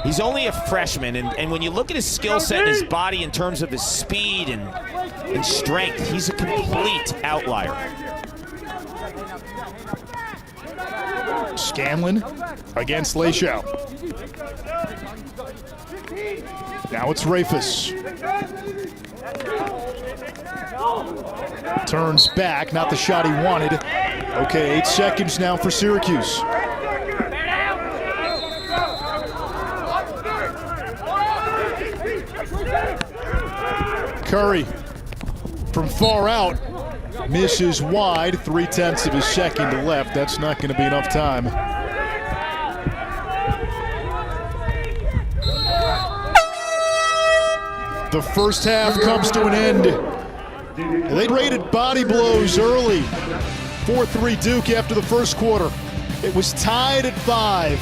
He's only a freshman, and when you look at his skill set and his body in terms of his speed and strength, he's a complete outlier. Scanlon against Leishau. Now it's Rafis. Turns back, not the shot he wanted. Okay, 8 seconds now for Syracuse. Curry from far out. Misses wide, 3/10 of a second left. That's not going to be enough time. The first half comes to an end. They traded body blows early. 4-3 Duke after the first quarter. It was tied at 5.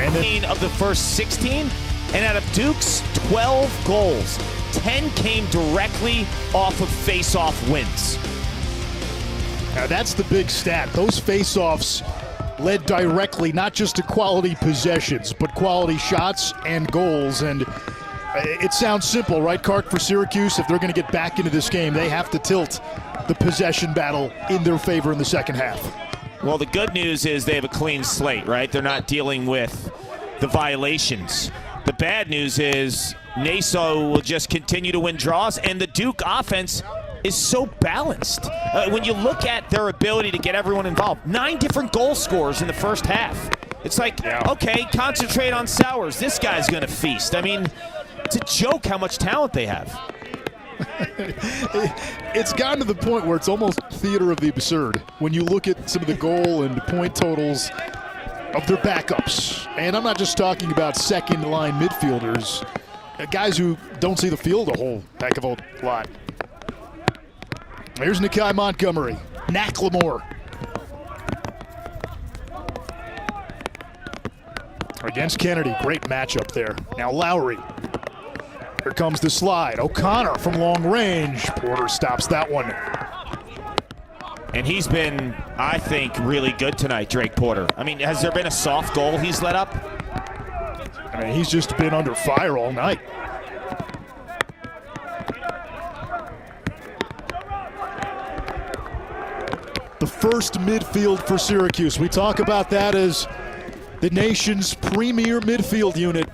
And then of the first 16, and out of Duke's 12 goals, 10 came directly off of face-off wins. Now that's the big stat. Those face-offs led directly not just to quality possessions, but quality shots and goals. And it sounds simple, right, Clark, for Syracuse? If they're going to get back into this game, they have to tilt the possession battle in their favor in the second half. Well, the good news is they have a clean slate, right? They're not dealing with the violations. The bad news is Nassau will just continue to win draws, and the Duke offense is so balanced. When you look at their ability to get everyone involved, 9 different goal scorers in the first half. It's like, okay, concentrate on Sowers. This guy's going to feast. I mean, it's a joke how much talent they have. It's gotten to the point where it's almost theater of the absurd when you look at some of the goal and point totals of their backups. And I'm not just talking about second-line midfielders, guys who don't see the field a whole heck of a lot. Here's Nakai Montgomery, Nacklemore. Against Kennedy, great matchup there. Now Lowry. Here comes the slide. O'Connor from long range. Porter stops that one. And he's been, I think, really good tonight, Drake Porter. I mean, has there been a soft goal he's let up? I mean, he's just been under fire all night. The first midfield for Syracuse. We talk about that as the nation's premier midfield unit.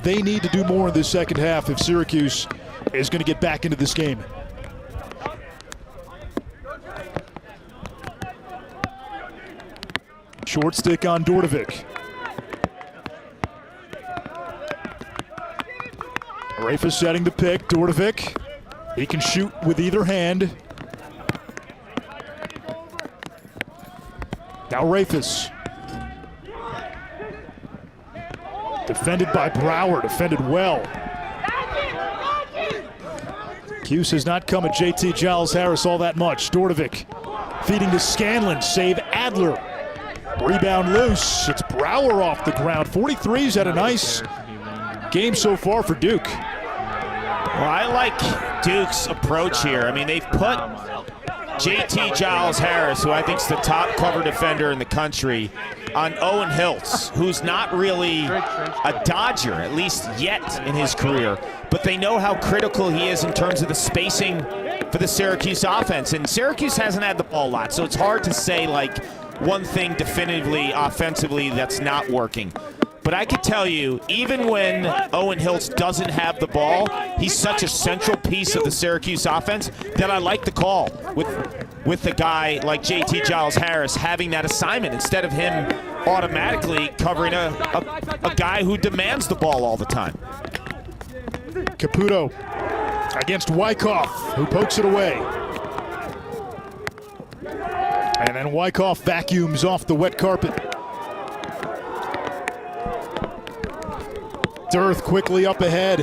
They need to do more in this second half if Syracuse is going to get back into this game. Short stick on Dordovic. Rafis setting the pick. Dordovic. He can shoot with either hand. Now Rafis. Defended by Brower, defended well. Cuse has not come at JT Giles Harris all that much. Dordovic feeding to Scanlon, save Adler. Rebound loose, it's Brower off the ground. 43's had a nice game so far for Duke. Well, I like Duke's approach here. I mean, they've put JT Giles Harris, who I think is the top cover defender in the country, on Owen Hiltz, who's not really a Dodger, at least yet in his career. But they know how critical he is in terms of the spacing for the Syracuse offense. And Syracuse hasn't had the ball a lot, so it's hard to say like one thing definitively offensively that's not working. But I can tell you, even when Owen Hiltz doesn't have the ball, he's such a central piece of the Syracuse offense that I like the call with a guy like JT Giles Harris having that assignment instead of him automatically covering a guy who demands the ball all the time. Caputo against Wyckoff, who pokes it away. And then Wyckoff vacuums off the wet carpet. Dearth quickly up ahead.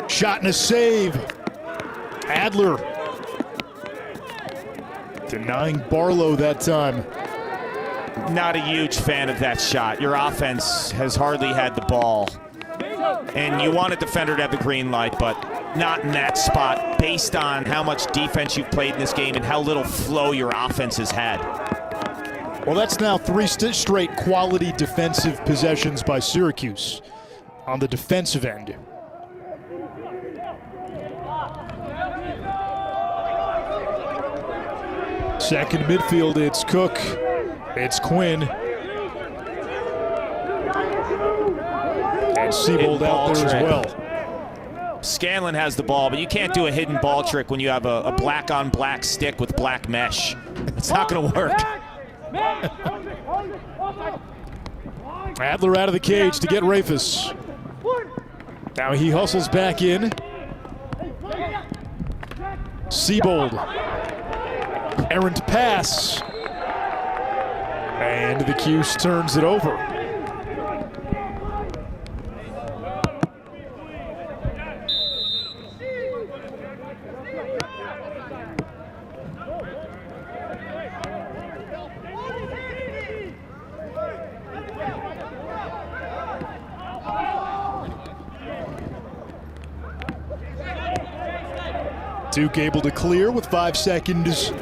Shot and a save. Adler denying Barlow that time. Not a huge fan of that shot. Your offense has hardly had the ball. And you want a defender to have the green light, but not in that spot based on how much defense you've played in this game and how little flow your offense has had. Well, that's now 3 straight quality defensive possessions by Syracuse on the defensive end. Second midfield, it's Cook, it's Quinn. And Siebold out there as well. Scanlon has the ball, but you can't do a hidden ball trick when you have a black-on-black stick with black mesh. It's not going to work. Adler out of the cage to get Rafis. Now he hustles back in. Siebold. Errant pass. And the Cuse turns it over. Duke able to clear with 5 seconds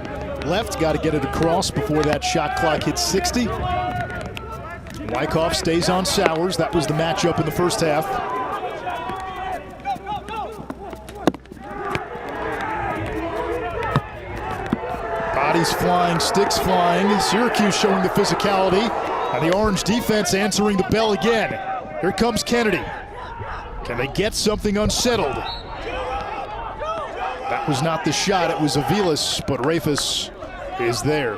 left. Got to get it across before that shot clock hits 60. Wyckoff stays on Sowers. That was the matchup in the first half. Ice flying, sticks flying. Syracuse showing the physicality. And the Orange defense answering the bell again. Here comes Kennedy. Can they get something unsettled? That was not the shot, it was Aviles, but Rafis is there.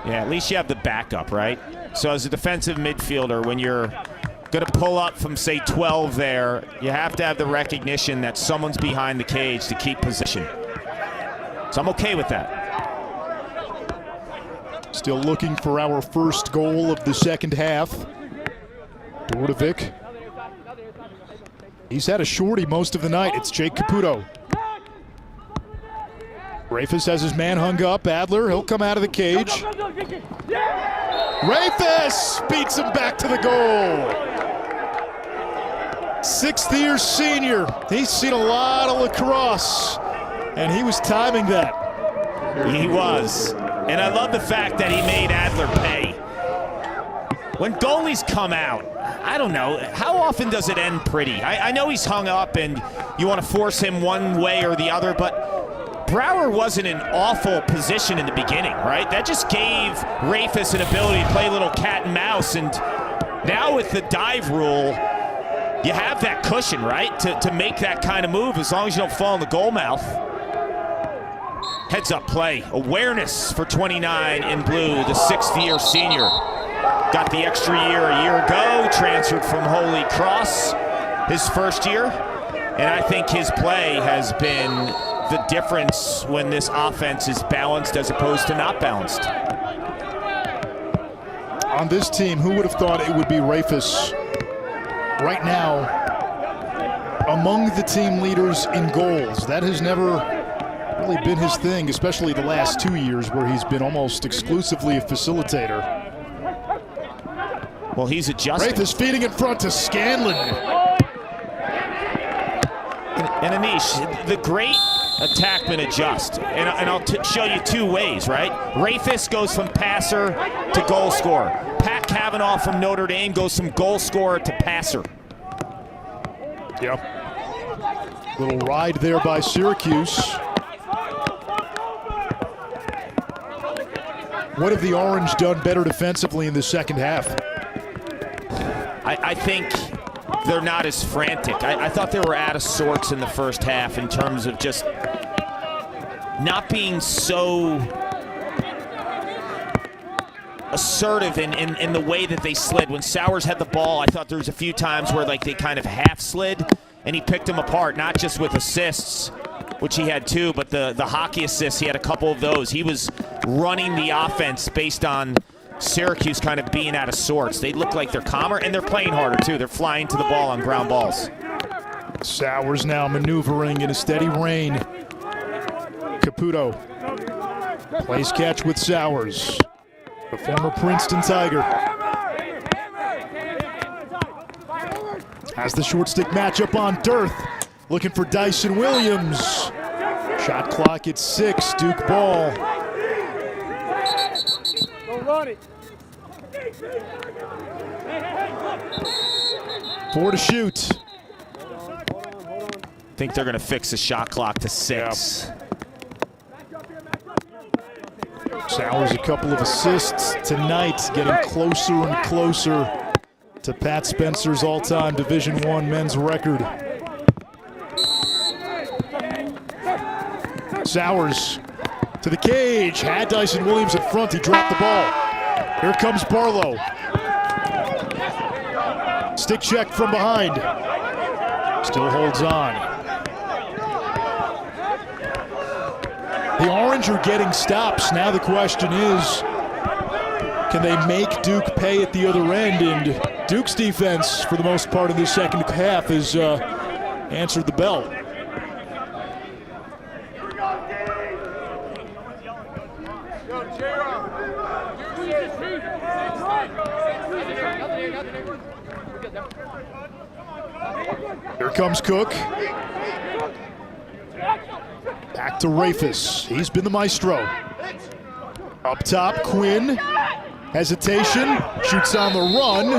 Yeah, at least you have the backup, right? So as a defensive midfielder, when you're going to pull up from, say, 12 there, you have to have the recognition that someone's behind the cage to keep position. So I'm okay with that. Still looking for our first goal of the second half. Bordovic. He's had a shorty most of the night. It's Jake Caputo. Rafis has his man hung up. Adler, he'll come out of the cage. Rafis beats him back to the goal. Sixth-year senior. He's seen a lot of lacrosse, and he was timing that. He was. And I love the fact that he made Adler pay. When goalies come out, I don't know, how often does it end pretty? I know he's hung up and you want to force him one way or the other, but Brouwer was in an awful position in the beginning, right? That just gave Rafis an ability to play a little cat and mouse, and now with the dive rule, you have that cushion, right, to make that kind of move as long as you don't fall in the goal mouth. Heads-up play, awareness for 29 in blue, the sixth-year senior. Got the extra year a year ago, transferred from Holy Cross his first year, and I think his play has been the difference when this offense is balanced as opposed to not balanced. On this team, who would have thought it would be Rafis right now among the team leaders in goals? That has never really been his thing, especially the last 2 years where he's been almost exclusively a facilitator. Well, he's adjusting. Rafis feeding in front to Scanlon. And Anish, the great attackmen adjust. And I'll show you two ways, right? Rafis goes from passer to goal scorer. Pat Cavanaugh from Notre Dame goes from goal scorer to passer. Yep. Little ride there by Syracuse. What have the Orange done better defensively in the second half? I think they're not as frantic. I thought they were out of sorts in the first half in terms of just not being so assertive in the way that they slid. When Sowers had the ball, I thought there was a few times where like they kind of half slid, and he picked them apart, not just with assists, which he had two, but the hockey assists, he had a couple of those. He was running the offense based on Syracuse kind of being out of sorts. They look like they're calmer, and they're playing harder too. They're flying to the ball on ground balls. Sowers now maneuvering in a steady rain. Caputo plays catch with Sowers, the former Princeton Tiger. Has the short stick matchup on Dearth, looking for Dyson Williams. Shot clock at 6, Duke ball. Run it. 4 to shoot. Think they're going to fix the shot clock to 6. Yep. Sowers a couple of assists tonight, getting closer and closer to Pat Spencer's all-time Division I men's record. Sowers to the cage, had Dyson Williams in front, he dropped the ball. Here comes Barlow. Stick check from behind. Still holds on. The Orange are getting stops. Now the question is, can they make Duke pay at the other end? And Duke's defense, for the most part of this second half, has answered the bell. Here comes Cook. Back to Rafis. He's been the maestro. Up top, Quinn. Hesitation. Shoots on the run.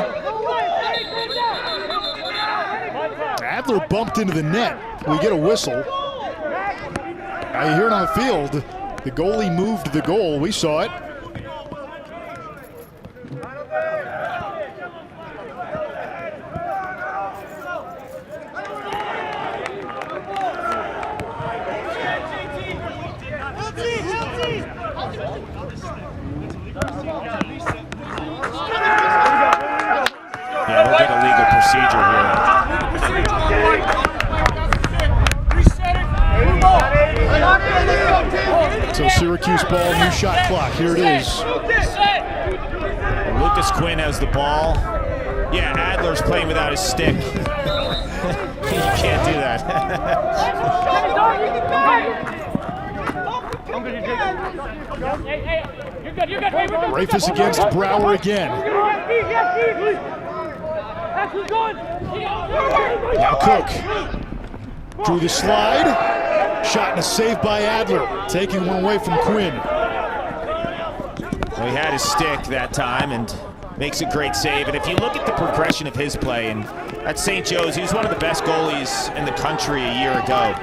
Adler bumped into the net. We get a whistle. Now you hear it on the field. The goalie moved the goal. We saw it. Yeah, we'll get a legal procedure here. So Syracuse ball, new shot clock. Here it is. Lucas Quinn has the ball. Yeah, Adler's playing without his stick. You can't do that. Rafus against Brower again. Now Cook drew the slide. Shot and a save by Adler, taking one away from Quinn. Well, he had his stick that time and makes a great save. And if you look at the progression of his play, and at St. Joe's, he was one of the best goalies in the country a year ago.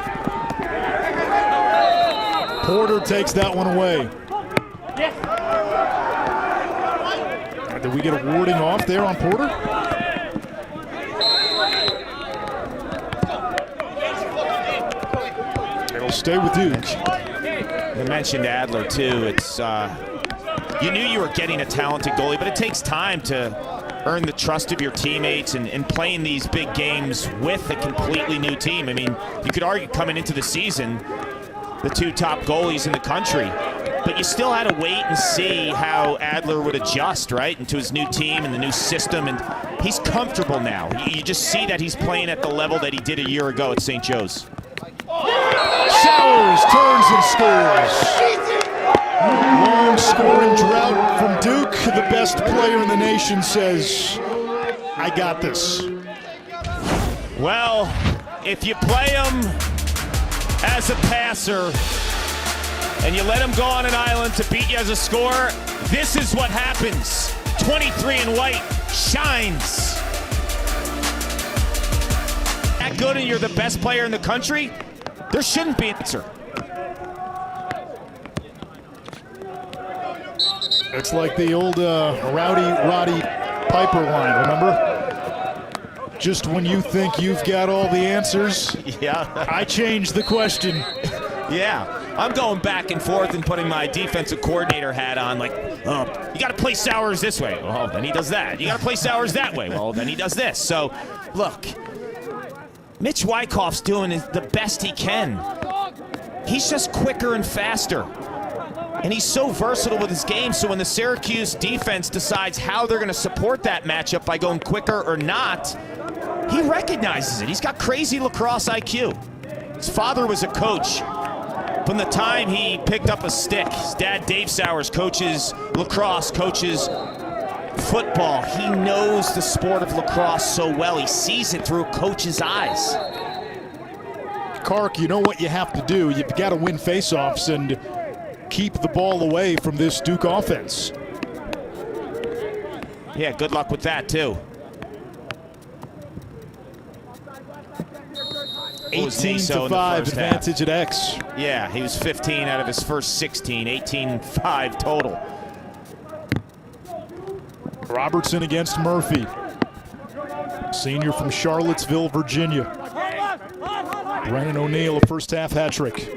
Porter takes that one away. Did we get a warding off there on Porter? It'll stay with Duke. You mentioned Adler too. It's you knew you were getting a talented goalie, but it takes time to earn the trust of your teammates and playing these big games with a completely new team. I mean, you could argue coming into the season, the two top goalies in the country, but you still had to wait and see how Adler would adjust, right, into his new team and the new system, and he's comfortable now. You just see that he's playing at the level that he did a year ago at St. Joe's. Sowers turns and scores. Long scoring drought from Duke. The best player in the nation says, I got this. Well, if you play him as a passer and you let him go on an island to beat you as a scorer, this is what happens. 23 in white shines. That good and you're the best player in the country? There shouldn't be an answer. It's like the old Rowdy Roddy Piper line, remember? Just when you think you've got all the answers, yeah, I change the question. Yeah, I'm going back and forth and putting my defensive coordinator hat on, like, oh, you got to play Sowers this way. Well, then he does that. You got to play Sowers that way. Well, then he does this. So, look, Mitch Wyckoff's doing the best he can. He's just quicker and faster. And he's so versatile with his game, so when the Syracuse defense decides how they're going to support that matchup by going quicker or not, he recognizes it. He's got crazy lacrosse IQ. His father was a coach. From the time he picked up a stick, his dad, Dave Sowers, coaches lacrosse, coaches football. He knows the sport of lacrosse so well. He sees it through a coach's eyes. Kark, you know what you have to do. You've got to win faceoffs and keep the ball away from this Duke offense. Yeah, good luck with that, too. 18-5 advantage at X. Yeah, he was 15 out of his first 16, 18-5 total. Robertson against Murphy. Senior from Charlottesville, Virginia. Brennan O'Neill, a first half hat trick.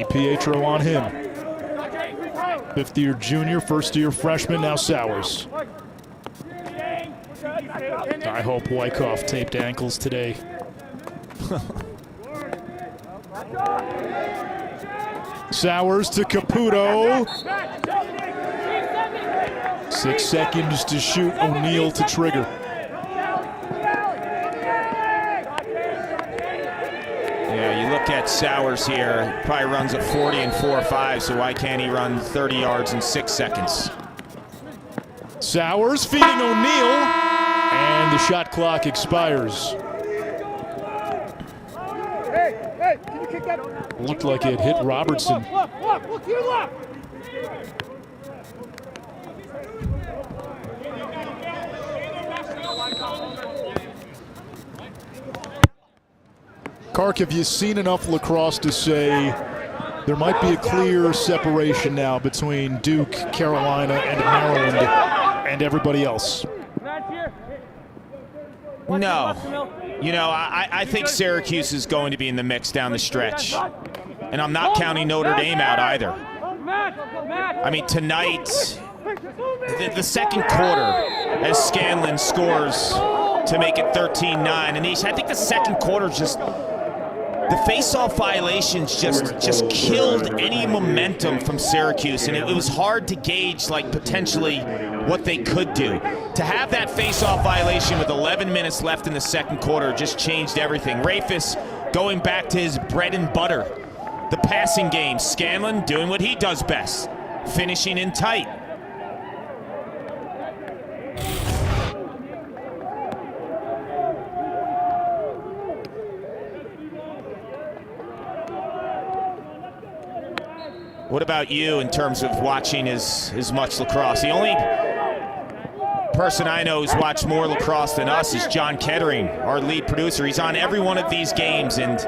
Pietro on him. Fifth-year junior, first-year freshman, now Sowers. I hope Wyckoff taped ankles today. Sowers to Caputo. 6 seconds to shoot, O'Neill to trigger. Yeah, you look at Sowers here, probably runs a 40 and 4.5, so why can't he run 30 yards in 6 seconds? Sowers feeding O'Neill, and the shot clock expires. Looked like it hit Robertson. Look, you look. Kark, have you seen enough lacrosse to say there might be a clear separation now between Duke, Carolina, and Maryland and everybody else. No. You know, I think Syracuse is going to be in the mix down the stretch. And I'm not counting Notre Dame out either. I mean, tonight, the second quarter, as Scanlon scores to make it 13-9. And I think the second quarter just, the face-off violations just killed any momentum from Syracuse. And it was hard to gauge, like, potentially what they could do. To have that face-off violation with 11 minutes left in the second quarter just changed everything. Rafis going back to his bread and butter. The passing game, Scanlon doing what he does best, finishing in tight. What about you in terms of watching as much lacrosse? The only person I know who's watched more lacrosse than us is John Kettering, our lead producer. He's on every one of these games, and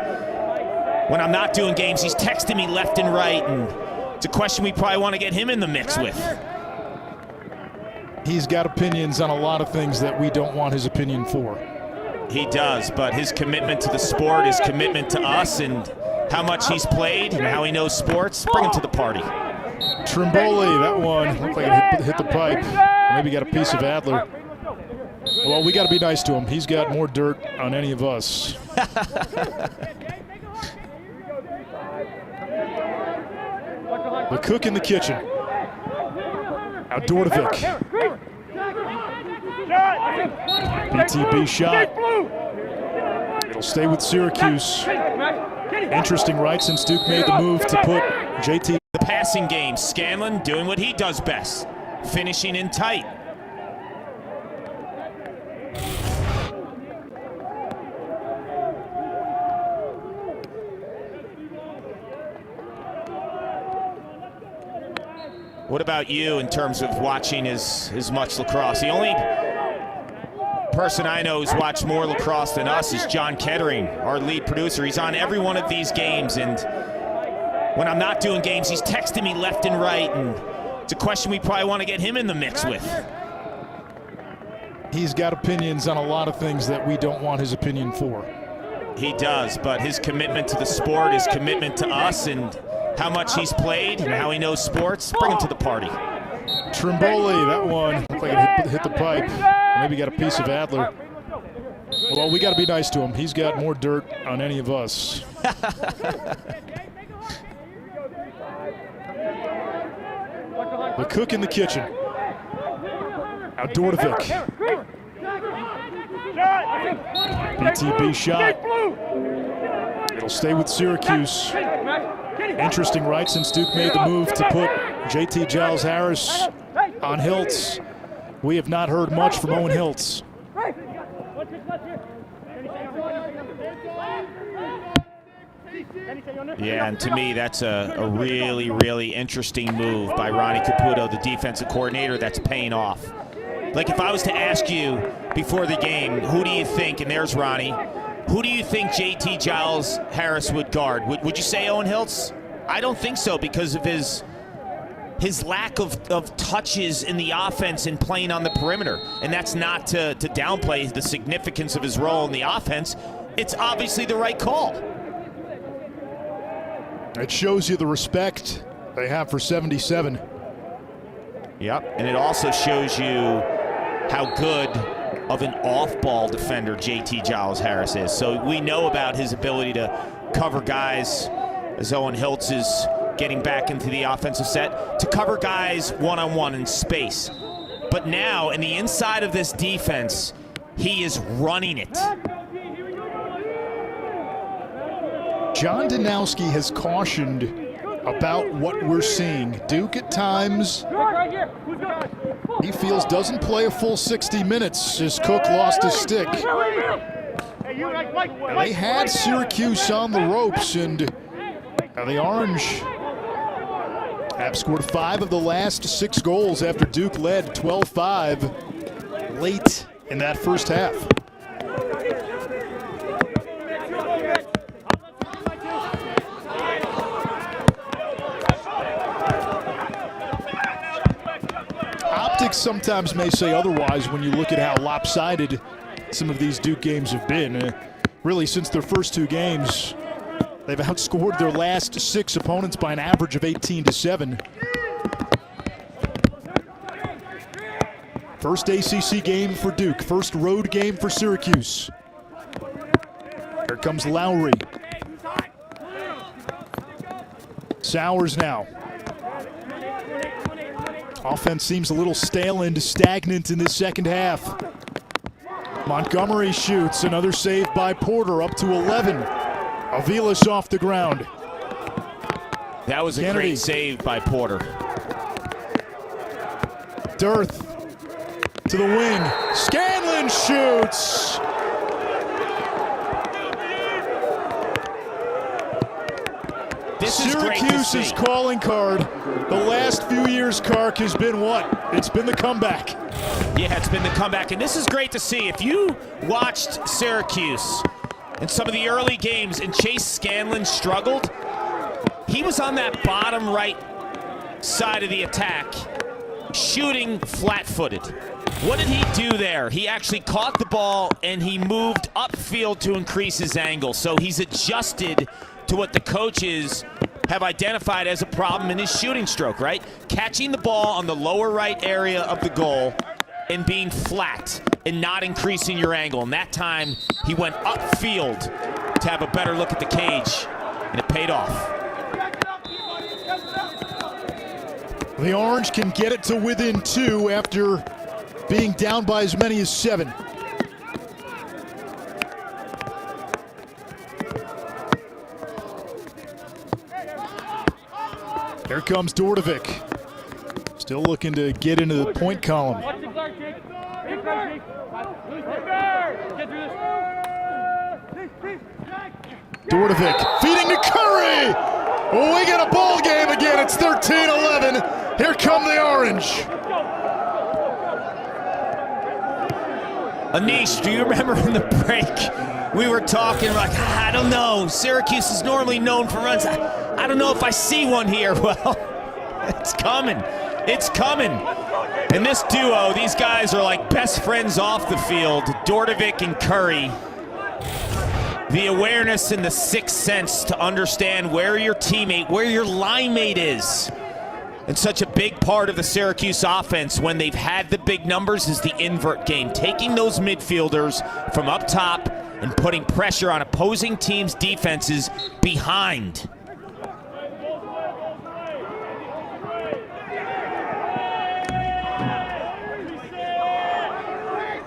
when I'm not doing games, he's texting me left and right, and it's a question we probably want to get him in the mix with. He's got opinions on a lot of things that we don't want his opinion for. He does, but his commitment to the sport, his commitment to us, and how much he's played and how he knows sports, bring him to the party. Trimboli, that one looked like it hit the pipe. Maybe got a piece of Adler. Well, we got to be nice to him. He's got more dirt on any of us. The cook in the kitchen. Outdoorvik. BTB shot. It'll stay with Syracuse. Interesting, right, since Duke made the move to put JT. The passing game, Scanlon doing what he does best, finishing in tight. What about you in terms of watching as much lacrosse? The only person I know who's watched more lacrosse than us is John Kettering, our lead producer. He's on every one of these games, and when I'm not doing games, he's texting me left and right, and it's a question we probably want to get him in the mix with. He's got opinions on a lot of things that we don't want his opinion for. He does, but his commitment to the sport, his commitment to us, and how much he's played and how he knows sports, bring him to the party. Trimboli, that one looked like it hit the pipe. Maybe got a piece of Adler. Well, we got to be nice to him. He's got more dirt on any of us. The cook in the kitchen. Outdoorvik. BTB shot. It'll stay with Syracuse. Interesting, right, since Duke made the move to put JT Giles Harris on Hiltz. We have not heard much from Owen Hiltz. Yeah, and to me, that's a really, really interesting move by Ronnie Caputo, the defensive coordinator, that's paying off. Like, if I was to ask you before the game, who do you think, and there's Ronnie, who do you think JT Giles Harris would guard? Would you say Owen Hiltz? I don't think so, because of his lack of touches in the offense and playing on the perimeter. And that's not to downplay the significance of his role in the offense. It's obviously the right call. It shows you the respect they have for 77. Yep, and it also shows you how good of an off-ball defender JT Giles Harris is. So we know about his ability to cover guys as Owen Hiltz is getting back into the offensive set, to cover guys one-on-one in space. But now, in the inside of this defense, he is running it. John Danowski has cautioned about what we're seeing. Duke at times, he feels, doesn't play a full 60 minutes as Cook lost his stick. They had Syracuse on the ropes, and the Orange have scored 5 of the last 6 goals after Duke led 12-5 late in that first half. statistics sometimes may say otherwise when you look at how lopsided some of these Duke games have been. Really, since their first 2 games, they've outscored their last 6 opponents by an average of 18-7. First ACC game for Duke, first road game for Syracuse. Here comes Lowry. Sowers now. Offense seems a little stale and stagnant in the second half. Montgomery shoots, another save by Porter, up to 11. Aviles off the ground. That was a Kennedy. great save by Porter. Dearth to the wing. Scanlon shoots. This is great to see. Syracuse's calling card the last few years, Kark, has been what? It's been the comeback. Yeah, it's been the comeback, and this is great to see. If you watched Syracuse in some of the early games and Chase Scanlon struggled, he was on that bottom right side of the attack, shooting flat-footed. What did he do there? He actually caught the ball and he moved upfield to increase his angle. So he's adjusted to what the coaches have identified as a problem in his shooting stroke, right? Catching the ball on the lower right area of the goal and being flat and not increasing your angle. And that time he went upfield to have a better look at the cage, and it paid off. The Orange can get it to within 2 after being down by as many as 7. Here comes Dordovic. Still looking to get into the point column. Dordovic feeding to Curry. Oh, we got a ball game again. It's 13-11. Here come the Orange. Anish, do you remember in the break we were talking like, I don't know, Syracuse is normally known for runs. I don't know if I see one here. Well, it's coming. It's coming. And this duo, these guys are like best friends off the field, Dordovic and Curry. The awareness and the sixth sense to understand where your teammate, where your line mate is. And such a big part of the Syracuse offense when they've had the big numbers is the invert game. Taking those midfielders from up top and putting pressure on opposing teams' defenses behind.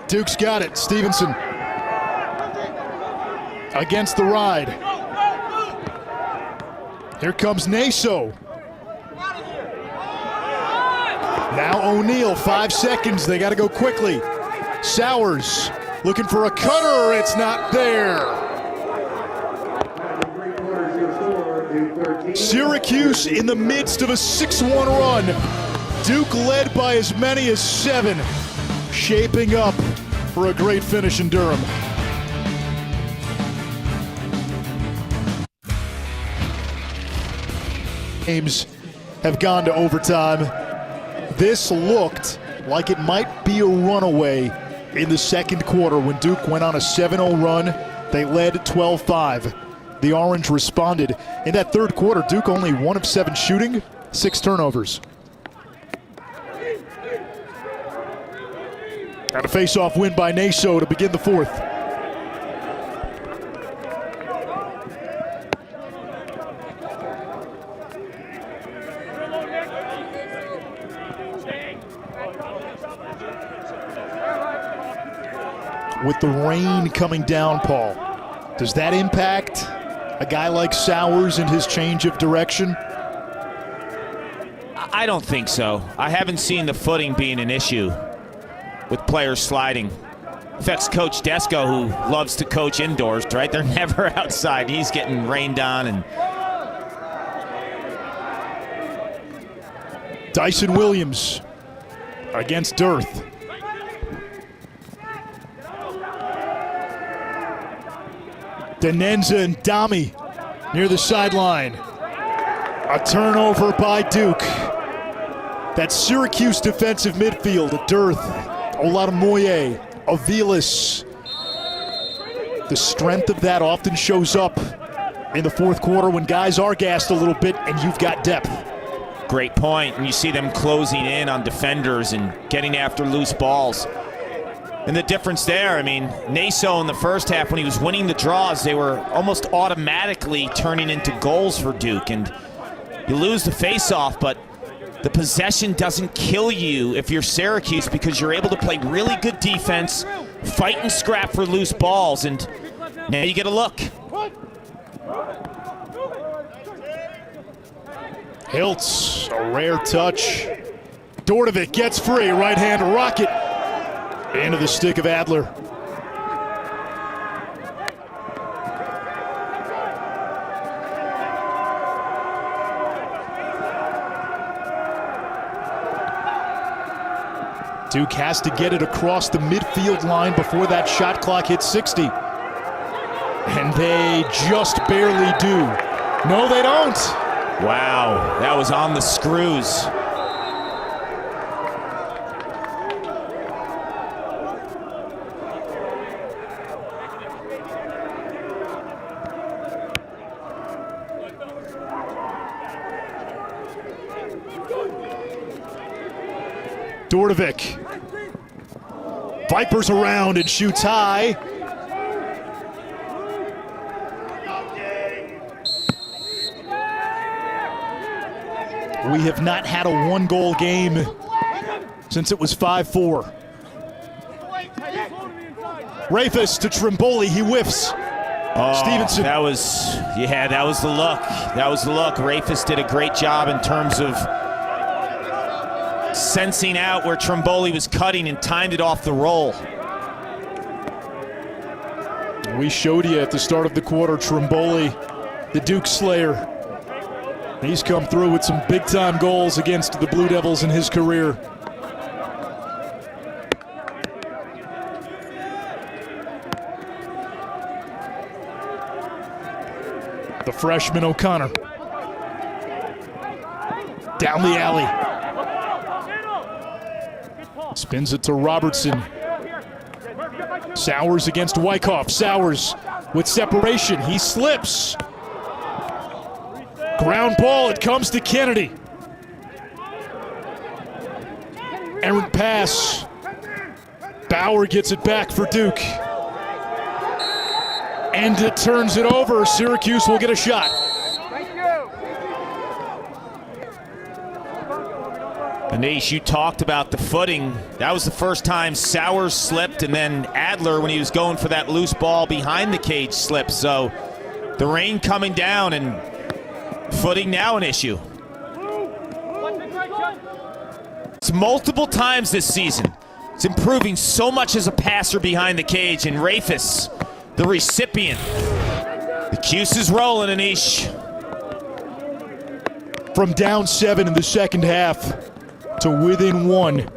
Duke's got it. Stevenson against the ride. Here comes Naso. Now O'Neal, 5 seconds. They got to go quickly. Sowers looking for a cutter. It's not there. Syracuse in the midst of a 6-1 run. Duke led by as many as 7. Shaping up for a great finish in Durham. Games have gone to overtime. This looked like it might be a runaway in the second quarter when Duke went on a 7-0 run. They led 12-5. The Orange responded. In that third quarter, Duke only 1 of 7 shooting, 6 turnovers. Got a face-off win by Naso to begin the fourth. With the rain coming down, Paul, does that impact a guy like Sowers and his change of direction? I don't think so. I haven't seen the footing being an issue with players sliding. Affects Coach Desko, who loves to coach indoors, right? They're never outside. He's getting rained on. And Dyson Williams against Dearth. Denenza and Dami near the sideline. A turnover by Duke. That Syracuse defensive midfield, Dearth, Oladamoye, Aviles. The strength of that often shows up in the fourth quarter when guys are gassed a little bit and you've got depth. Great point. And you see them closing in on defenders and getting after loose balls. And the difference there, I mean, Naso in the first half, when he was winning the draws, they were almost automatically turning into goals for Duke. And you lose the face-off, but the possession doesn't kill you if you're Syracuse, because you're able to play really good defense, fight and scrap for loose balls, and now you get a look. Hiltz, a rare touch. Dordovic gets free, right-hand rocket into the stick of Adler. Duke has to get it across the midfield line before that shot clock hits 60. And they just barely do. No, they don't. Wow, that was on the screws. Dordovic vipers around and shoots high. We have not had a one-goal game since it was 5-4. Rafis to Trimboli, he whiffs. Oh, Stevenson. that was the look. That was the look. Rafis did a great job in terms of sensing out where Trimboli was cutting and timed it off the roll. We showed you at the start of the quarter, Trimboli, the Duke Slayer. He's come through with some big-time goals against the Blue Devils in his career. The freshman O'Connor. Down the alley. Spins it to Robertson. Sowers against Wyckoff. Sowers with separation. He slips. Ground ball, it comes to Kennedy. Errant pass. Bauer gets it back for Duke. And it turns it over. Syracuse will get a shot. Anish, you talked about the footing. That was the first time Sowers slipped, and then Adler, when he was going for that loose ball behind the cage, slipped. So the rain coming down and footing now an issue. It's multiple times this season. It's improving so much as a passer behind the cage, and Rafis, the recipient. The Cuse is rolling, Anish. From down 7 in the second half to within 1.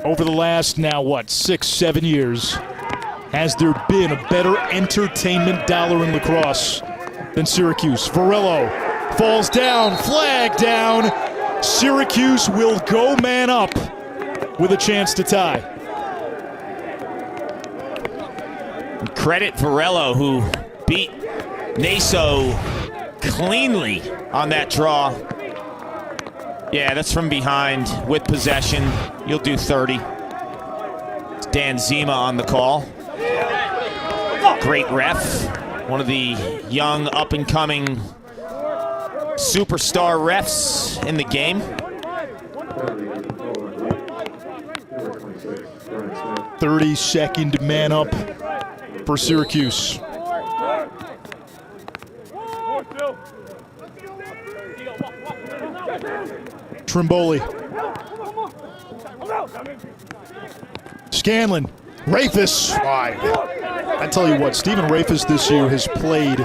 Over the last, now what, 6-7 years, has there been a better entertainment dollar in lacrosse than Syracuse? Varello falls down, flag down. Syracuse will go man up with a chance to tie. Credit Varello, who beat Naso cleanly on that draw. Yeah, that's from behind with possession. You'll do 30. It's Dan Zima on the call. Great ref. One of the young up-and-coming superstar refs in the game. 32nd man up for Syracuse. Trimboli. Scanlon. Rafis wide. I tell you what, Stephen Rafis this year has played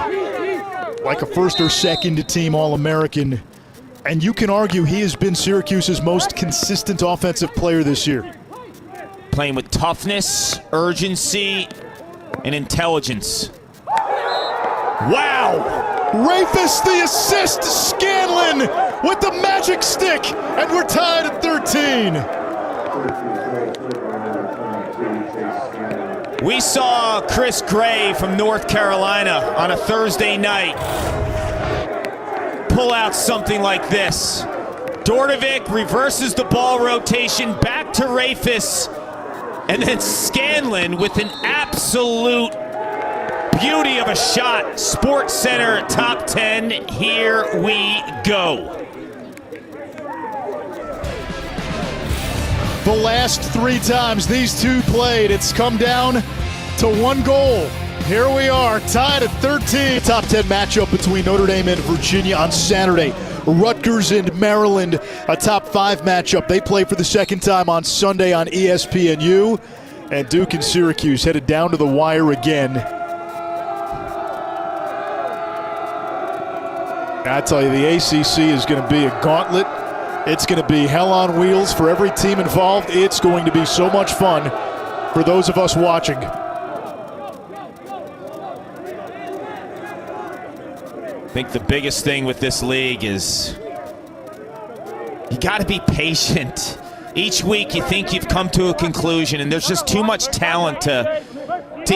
like a first or second team All-American, and you can argue he has been Syracuse's most consistent offensive player this year. Playing with toughness, urgency, and intelligence. Wow! Rafis the assist, Scanlon! with the magic stick, and we're tied at 13. We saw Chris Gray from North Carolina on a Thursday night pull out something like this. Dordovic reverses the ball rotation back to Rafis, and then Scanlon with an absolute beauty of a shot. Sports Center top 10, here we go. The last 3 times these two played, it's come down to 1 goal. Here we are, tied at 13. Top 10 matchup between Notre Dame and Virginia on Saturday. Rutgers and Maryland, a top 5 matchup. They play for the second time on Sunday on ESPNU. And Duke and Syracuse headed down to the wire again. I tell you, the ACC is going to be a gauntlet. It's going to be hell on wheels for every team involved. It's going to be so much fun for those of us watching. I think the biggest thing with this league is you got to be patient. Each week you think you've come to a conclusion, and there's just too much talent to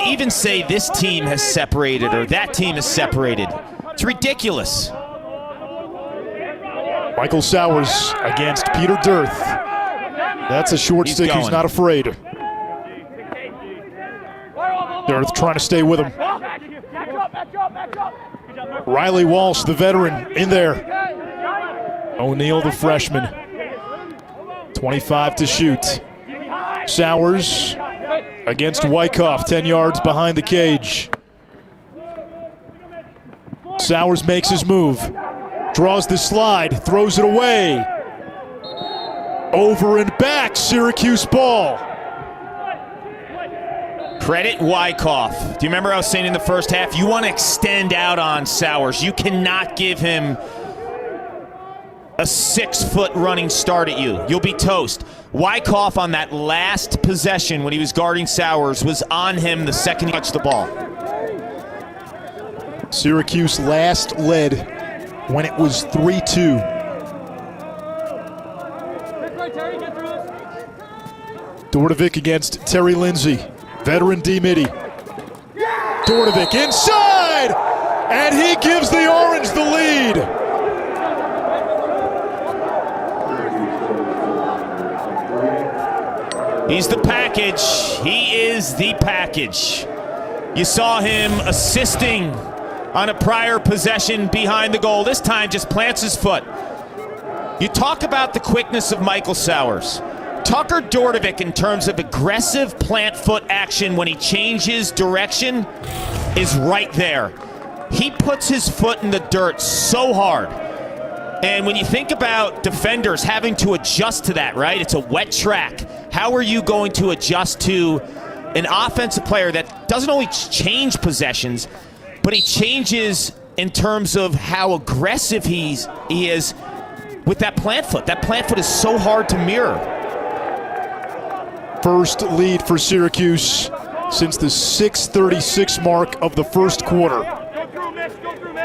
even say this team has separated or that team has separated. It's ridiculous. Michael Sowers against Peter Dirth. That's a short stick. He's not afraid. Dirth trying to stay with him. Riley Walsh, the veteran, in there. O'Neal, the freshman. 25 to shoot. Sowers against Wyckoff, 10 yards behind the cage. Sowers makes his move. Draws the slide, throws it away. Over and back, Syracuse ball. Credit Wyckoff. Do you remember I was saying in the first half, you want to extend out on Sowers. You cannot give him a 6-foot running start at you. You'll be toast. Wyckoff on that last possession when he was guarding Sowers was on him the second he touched the ball. Syracuse last led when it was 3-2. Dordovic against Terry Lindsay. Veteran D-Mitty. Dordovic inside! And he gives the Orange the lead. He's the package. He is the package. You saw him assisting on a prior possession behind the goal. This time just plants his foot. You talk about the quickness of Michael Sowers. Tucker Dordovic, in terms of aggressive plant foot action when he changes direction, is right there. He puts his foot in the dirt so hard. And when you think about defenders having to adjust to that, right? It's a wet track. How are you going to adjust to an offensive player that doesn't only change possessions, but he changes in terms of how aggressive he is with that plant foot. That plant foot is so hard to mirror. First lead for Syracuse since the 6:36 mark of the first quarter.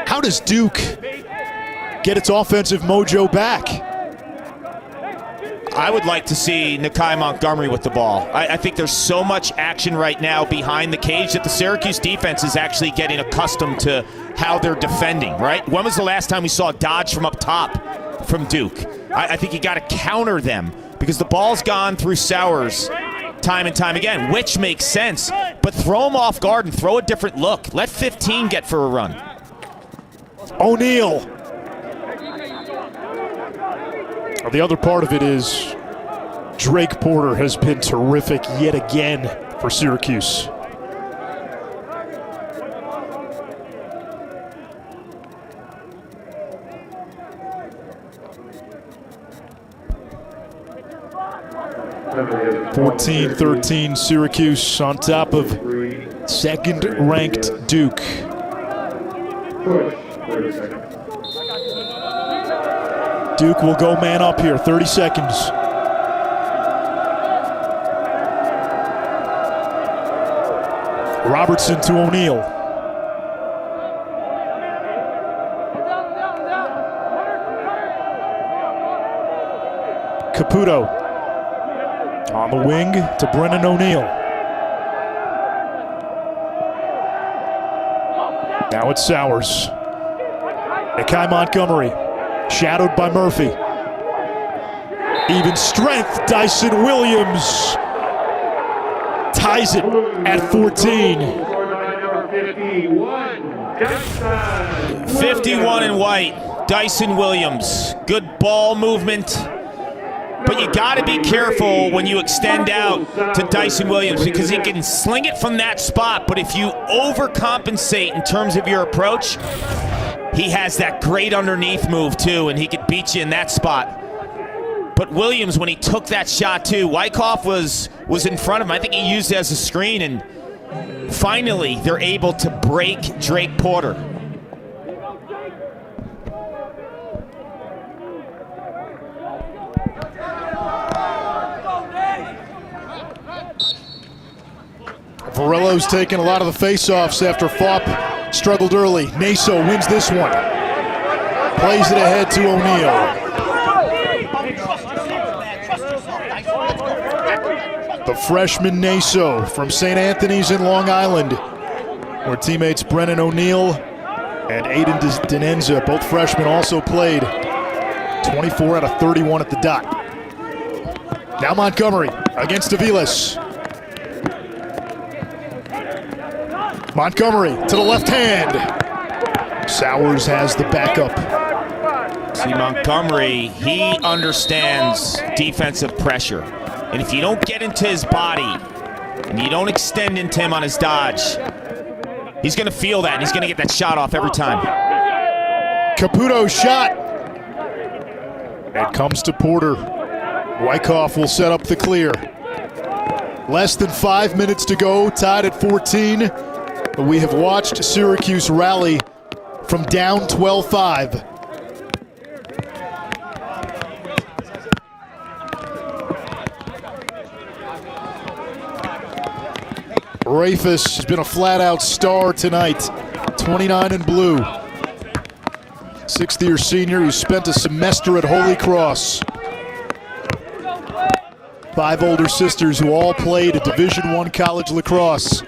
How does Duke get its offensive mojo back? I would like to see Nakai Montgomery with the ball. I think there's so much action right now behind the cage that the Syracuse defense is actually getting accustomed to how they're defending, right? When was the last time we saw a dodge from up top from Duke? I think you got to counter them because the ball's gone through Sowers time and time again, which makes sense. But throw him off guard and throw a different look. Let 15 get for a run. O'Neal. The other part of it is Drake Porter has been terrific yet again for Syracuse. (14-13) Syracuse on top of second-ranked Duke. Duke will go man up here, 30 seconds. Robertson to O'Neal. Caputo. On the wing to Brennan O'Neill. Now it's Sowers. Akai Montgomery, shadowed by Murphy. Even strength, Dyson Williams ties it at 14. 51 in white, Dyson Williams. Good ball movement. But you got to be careful when you extend out to Dyson Williams because he can sling it from that spot. But if you overcompensate in terms of your approach, he has that great underneath move too, and he could beat you in that spot. But Williams, when he took that shot too, Wyckoff was in front of him. I think he used it as a screen, and finally they're able to break Drake Porter. Varello's taking a lot of the face-offs after Faup struggled early. Naso wins this one. Plays it ahead to O'Neill. The freshman Naso from St. Anthony's in Long Island, where teammates Brennan O'Neill and Aiden Denenza, both freshmen, also played. 24 out of 31 at the dot. Now Montgomery against Aviles. Montgomery to the left hand. Sowers has the backup. See, Montgomery, he understands defensive pressure. And if you don't get into his body and you don't extend into him on his dodge, he's going to feel that and he's going to get that shot off every time. Caputo's shot. It comes to Porter. Wyckoff will set up the clear. Less than 5 minutes to go, tied at 14. We have watched Syracuse rally from down 12-5. Rafis has been a flat-out star tonight. 29 in blue. Sixth-year senior who spent a semester at Holy Cross. 5 older sisters who all played at Division I college lacrosse.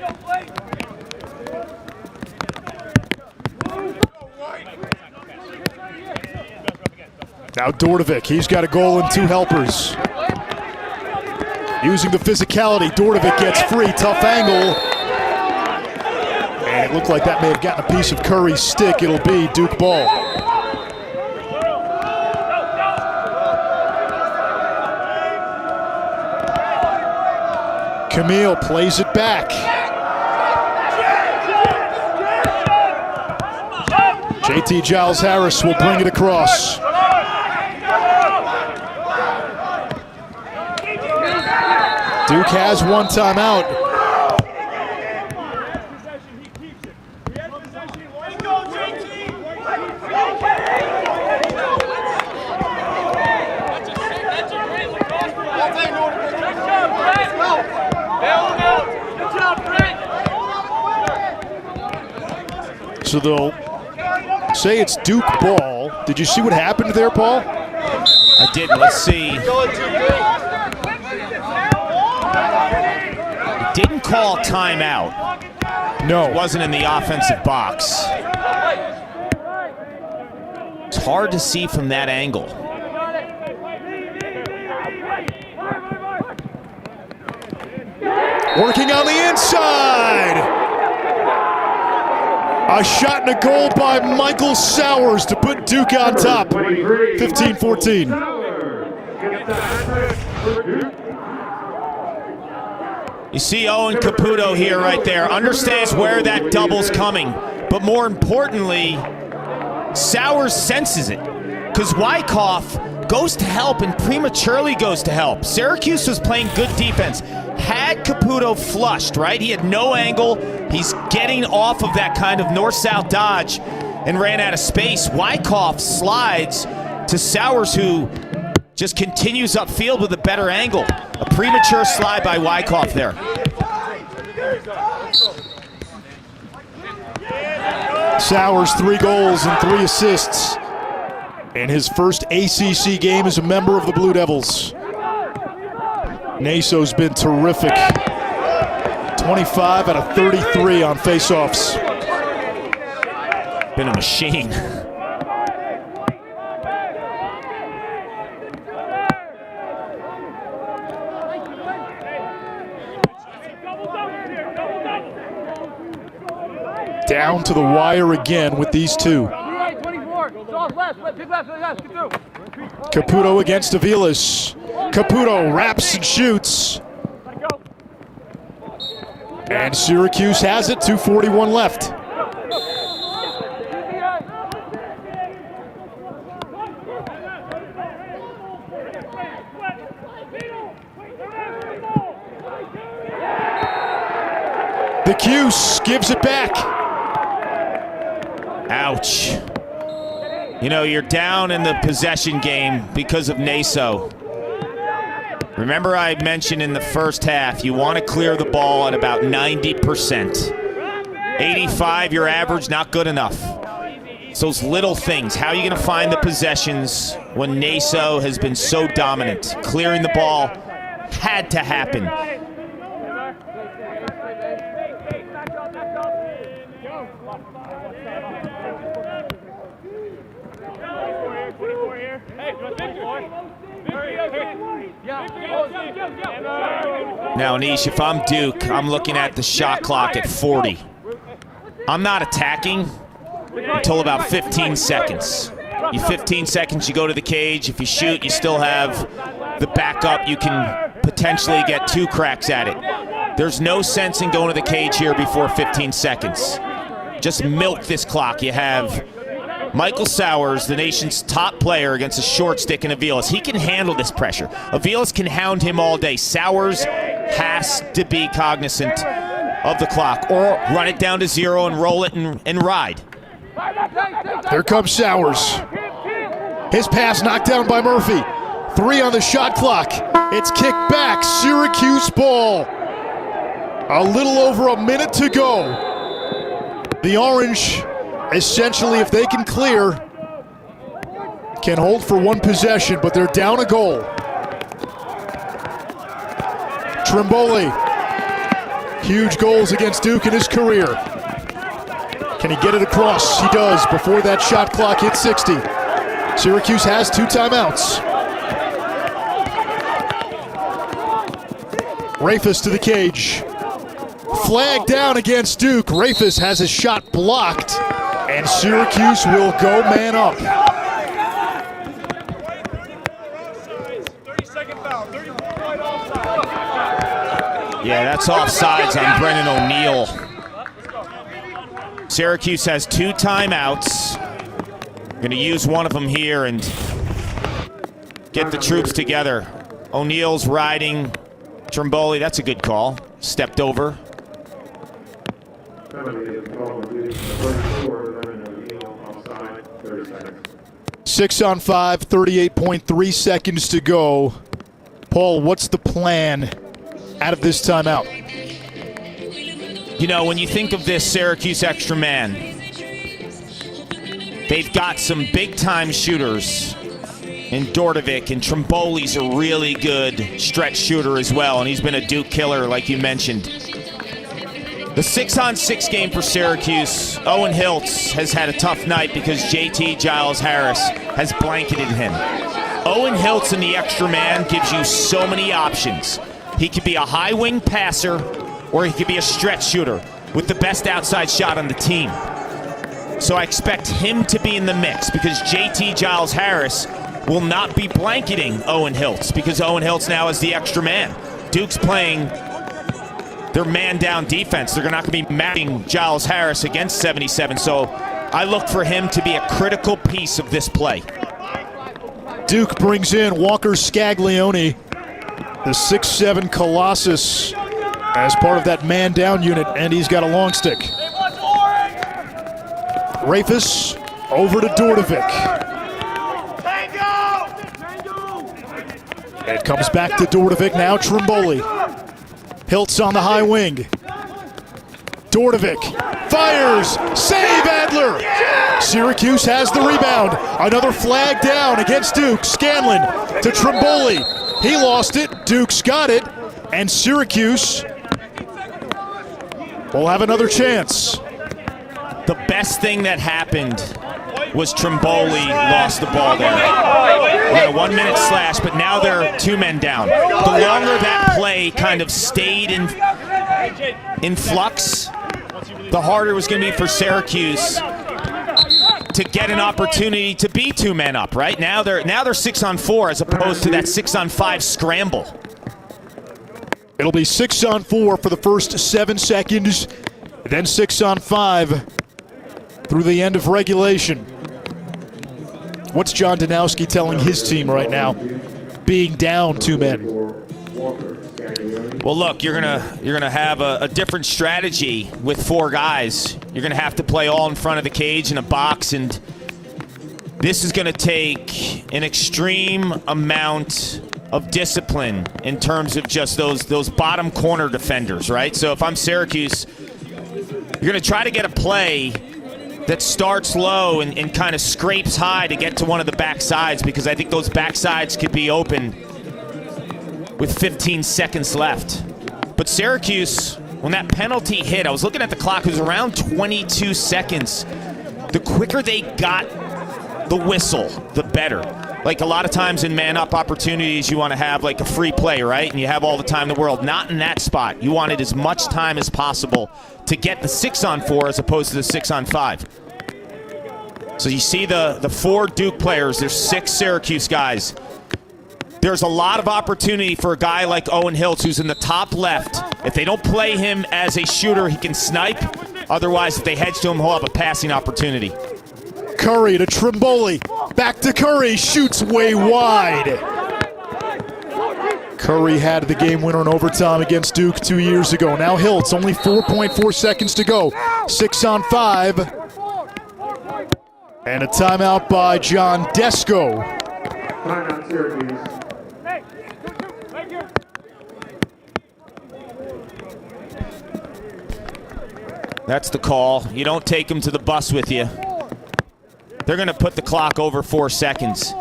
Now Dordovic, he's got a goal and 2 helpers. Using the physicality, Dordovic gets free, tough angle. And it looked like that may have gotten a piece of Curry's stick. It'll be Duke ball. Camille plays it back. JT Giles Harris will bring it across. Duke has one timeout. So they'll say it's Duke ball. Did you see what happened there, Paul? I didn't. Let's see. Didn't call timeout. No. It wasn't in the offensive box. It's hard to see from that angle. Working on the inside. A shot and a goal by Michael Sowers to put Duke on top. 15-14. You see Owen Caputo here right there. Understands where that double's coming. But more importantly, Sowers senses it. Because Wyckoff goes to help and prematurely goes to help. Syracuse was playing good defense. Had Caputo flushed, right? He had no angle. He's getting off of that kind of north-south dodge and ran out of space. Wyckoff slides to Sowers, who just continues upfield with a better angle. A premature slide by Wyckoff there. Sowers, 3 goals and 3 assists in his first ACC game as a member of the Blue Devils. Naso's been terrific. 25 out of 33 on faceoffs. Been a machine. Down to the wire again with these two. Caputo against Aviles. Caputo wraps and shoots. And Syracuse has it, 2:41 left. The Cuse gives it back. Ouch. You know, you're down in the possession game because of Naso. Remember I mentioned in the first half, you want to clear the ball at about 90%. 85, your average, not good enough. It's those little things. How are you going to find the possessions when Naso has been so dominant? Clearing the ball had to happen. Now, Nish, if I'm Duke, I'm looking at the shot clock at 40. I'm not attacking until about 15 seconds. You 15 seconds, you go to the cage. If you shoot, you still have the backup. You can potentially get 2 cracks at it. There's no sense in going to the cage here before 15 seconds. Just milk this clock. You have Michael Sowers, the nation's top player, against a short stick in Aviles. He can handle this pressure. Aviles can hound him all day. Sowers has to be cognizant of the clock or run it down to 0 and roll it and ride. Here comes Sowers. His pass knocked down by Murphy. 3 on the shot clock. It's kicked back. Syracuse ball. A little over a minute to go. The Orange, essentially, if they can clear, can hold for 1 possession, but they're down a goal. Trimboli, huge goals against Duke in his career. Can he get it across? He does before that shot clock hits 60. Syracuse has 2 timeouts. Rafis to the cage. Flag down against Duke. Rafis has his shot blocked, and Syracuse will go man up. 30-second foul, 34-point offside. Yeah, that's offsides on Brennan O'Neill. Syracuse has 2 timeouts. Going to use one of them here and get the troops together. O'Neill's riding Trimboli. That's a good call. Stepped over. 6 on 5, 38.3 seconds to go. Paul, what's the plan out of this timeout? You know, when you think of this Syracuse extra man, they've got some big-time shooters in Dordovic, and Trimboli's a really good stretch shooter as well, and he's been a Duke killer, like you mentioned. The 6-on-6 game for Syracuse, Owen Hiltz has had a tough night because JT Giles Harris has blanketed him. Owen Hiltz in the extra man gives you so many options. He could be a high wing passer, or he could be a stretch shooter with the best outside shot on the team. So I expect him to be in the mix because JT Giles Harris will not be blanketing Owen Hiltz because Owen Hiltz now is the extra man. Duke's playing their man-down defense. They're not going to be matching Giles Harris against 77, so I look for him to be a critical piece of this play. Duke brings in Walker Scaglione, the 6'7" Colossus, as part of that man-down unit, and he's got a long stick. Rafis over to Dordovic. It comes back to Dordovic, now Trimboli. Hiltz on the high wing. Dordovic fires, save Adler! Syracuse has the rebound. Another flag down against Duke. Scanlon to Trimboli. He lost it. Duke's got it. And Syracuse will have another chance. The best thing that happened was Trimboli lost the ball there. We had a 1 minute slash, but now they're 2 men down. The longer that play kind of stayed in flux, the harder it was going to be for Syracuse to get an opportunity to be 2 men up. Right now they're 6-on-4 as opposed to that 6-on-5 scramble. It'll be 6-on-4 for the first 7 seconds, then 6-on-5 through the end of regulation. What's John Danowski telling his team right now, being down 2 men? Well, look, you're gonna have a different strategy with 4 guys. You're gonna have to play all in front of the cage in a box, and this is gonna take an extreme amount of discipline in terms of just those bottom corner defenders, right? So if I'm Syracuse, you're gonna try to get a play that starts low and kind of scrapes high to get to one of the back sides, because I think those back sides could be open with 15 seconds left. But Syracuse, when that penalty hit, I was looking at the clock, it was around 22 seconds. The quicker they got the whistle, the better. Like a lot of times in man-up opportunities, you want to have like a free play, right? And you have all the time in the world. Not in that spot. You wanted as much time as possible to get the 6-on-4 as opposed to the 6-on-5. So you see the 4 Duke players, there's 6 Syracuse guys. There's a lot of opportunity for a guy like Owen Hiltz, who's in the top left. If they don't play him as a shooter, he can snipe. Otherwise, if they hedge to him, he'll have a passing opportunity. Curry to Trimboli. Back to Curry. Shoots way wide. Curry had the game winner in overtime against Duke 2 years ago. Now Hiltz, only 4.4 seconds to go. 6-on-5. And a timeout by John Desko. Timeout, Syracuse. That's the call. You don't take him to the bus with you. They're going to put the clock over 4 seconds.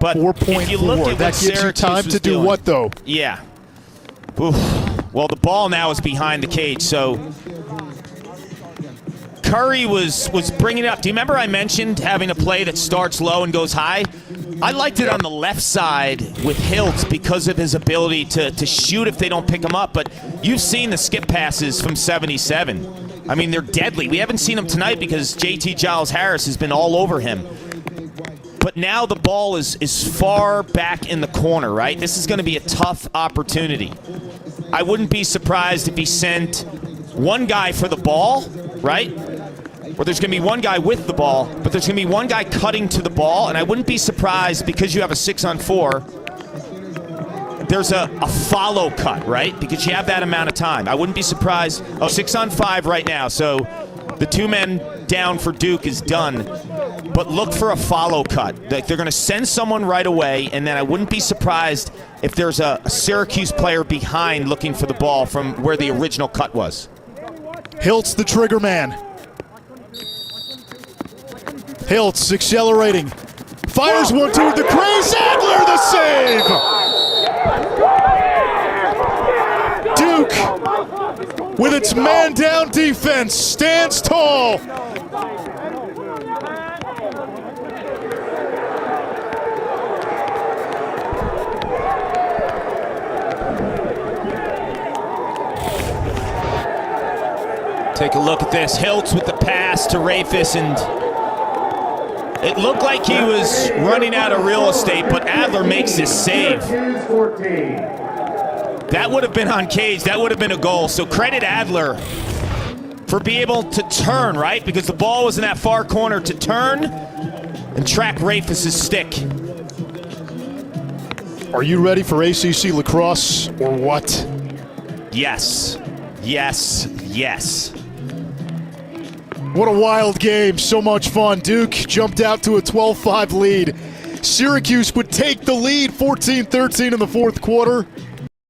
But if you look 4.4. at That what gives you Syracuse time was to do doing, what, though? Yeah. Oof. Well, the ball now is behind the cage, so Curry was bringing it up. Do you remember I mentioned having a play that starts low and goes high? I liked it on the left side with Hiltz because of his ability to shoot if they don't pick him up. But you've seen the skip passes from 77. I mean, they're deadly. We haven't seen them tonight because JT Giles-Harris has been all over him. But now the ball is far back in the corner, right? This is going to be a tough opportunity. I wouldn't be surprised if he sent one guy for the ball, right? Or there's going to be one guy with the ball, but there's going to be one guy cutting to the ball, and I wouldn't be surprised because you have a 6-on-4, there's a follow cut, right? Because you have that amount of time. I wouldn't be surprised. Oh, 6-on-5 right now, so the 2 men down for Duke is done. But look for a follow cut. They're going to send someone right away, and then I wouldn't be surprised if there's a Syracuse player behind looking for the ball from where the original cut was. Hiltz, the trigger man. Hiltz accelerating. Fires 1-2 with the crease. Adler the save! Duke, with its man-down defense, stands tall. Take a look at this. Hiltz with the pass to Rafis, and it looked like he was running out of real estate, but Adler makes this save. That would have been on cage. That would have been a goal. So credit Adler for being able to turn, right? Because the ball was in that far corner, to turn and track Rafis' stick. Are you ready for ACC lacrosse or what? Yes. Yes. Yes. What a wild game, so much fun. Duke jumped out to a 12-5 lead. Syracuse would take the lead 14-13 in the fourth quarter.